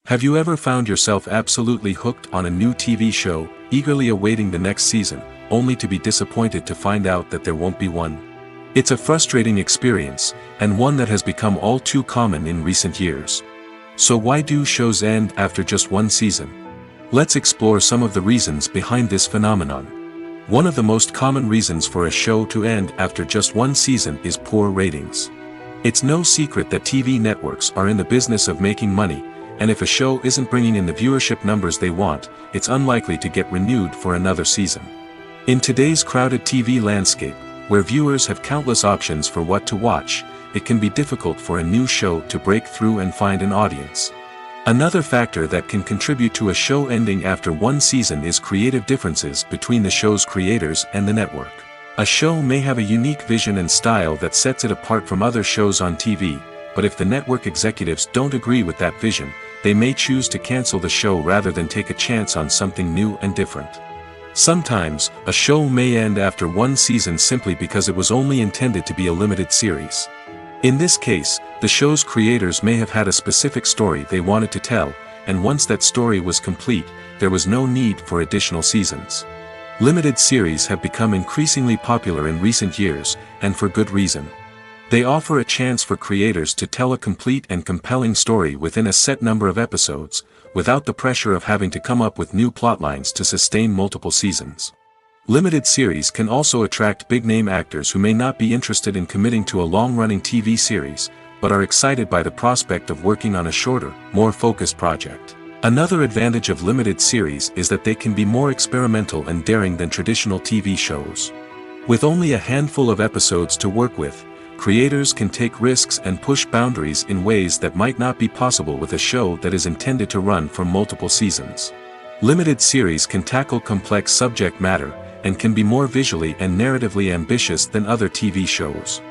Have you ever found yourself absolutely hooked on a new TV show, eagerly awaiting the next season, only to be disappointed to find out that there won't be one? It's a frustrating experience, and one that has become all too common in recent years. So why do shows end after just one season? Let's explore some of the reasons behind this phenomenon. One of the most common reasons for a show to end after just one season is poor ratings. It's no secret that TV networks are in the business of making money, and if a show isn't bringing in the viewership numbers they want, it's unlikely to get renewed for another season. In today's crowded TV landscape, where viewers have countless options for what to watch, it can be difficult for a new show to break through and find an audience. Another factor that can contribute to a show ending after one season is creative differences between the show's creators and the network. A show may have a unique vision and style that sets it apart from other shows on TV, but if the network executives don't agree with that vision, they may choose to cancel the show rather than take a chance on something new and different. Sometimes, a show may end after one season simply because it was only intended to be a limited series. In this case, the show's creators may have had a specific story they wanted to tell, and once that story was complete, there was no need for additional seasons. Limited series have become increasingly popular in recent years, and for good reason. They offer a chance for creators to tell a complete and compelling story within a set number of episodes, without the pressure of having to come up with new plotlines to sustain multiple seasons. Limited series can also attract big-name actors who may not be interested in committing to a long-running TV series, but are excited by the prospect of working on a shorter, more focused project. Another advantage of limited series is that they can be more experimental and daring than traditional TV shows. With only a handful of episodes to work with, creators can take risks and push boundaries in ways that might not be possible with a show that is intended to run for multiple seasons. Limited series can tackle complex subject matter, and can be more visually and narratively ambitious than other TV shows.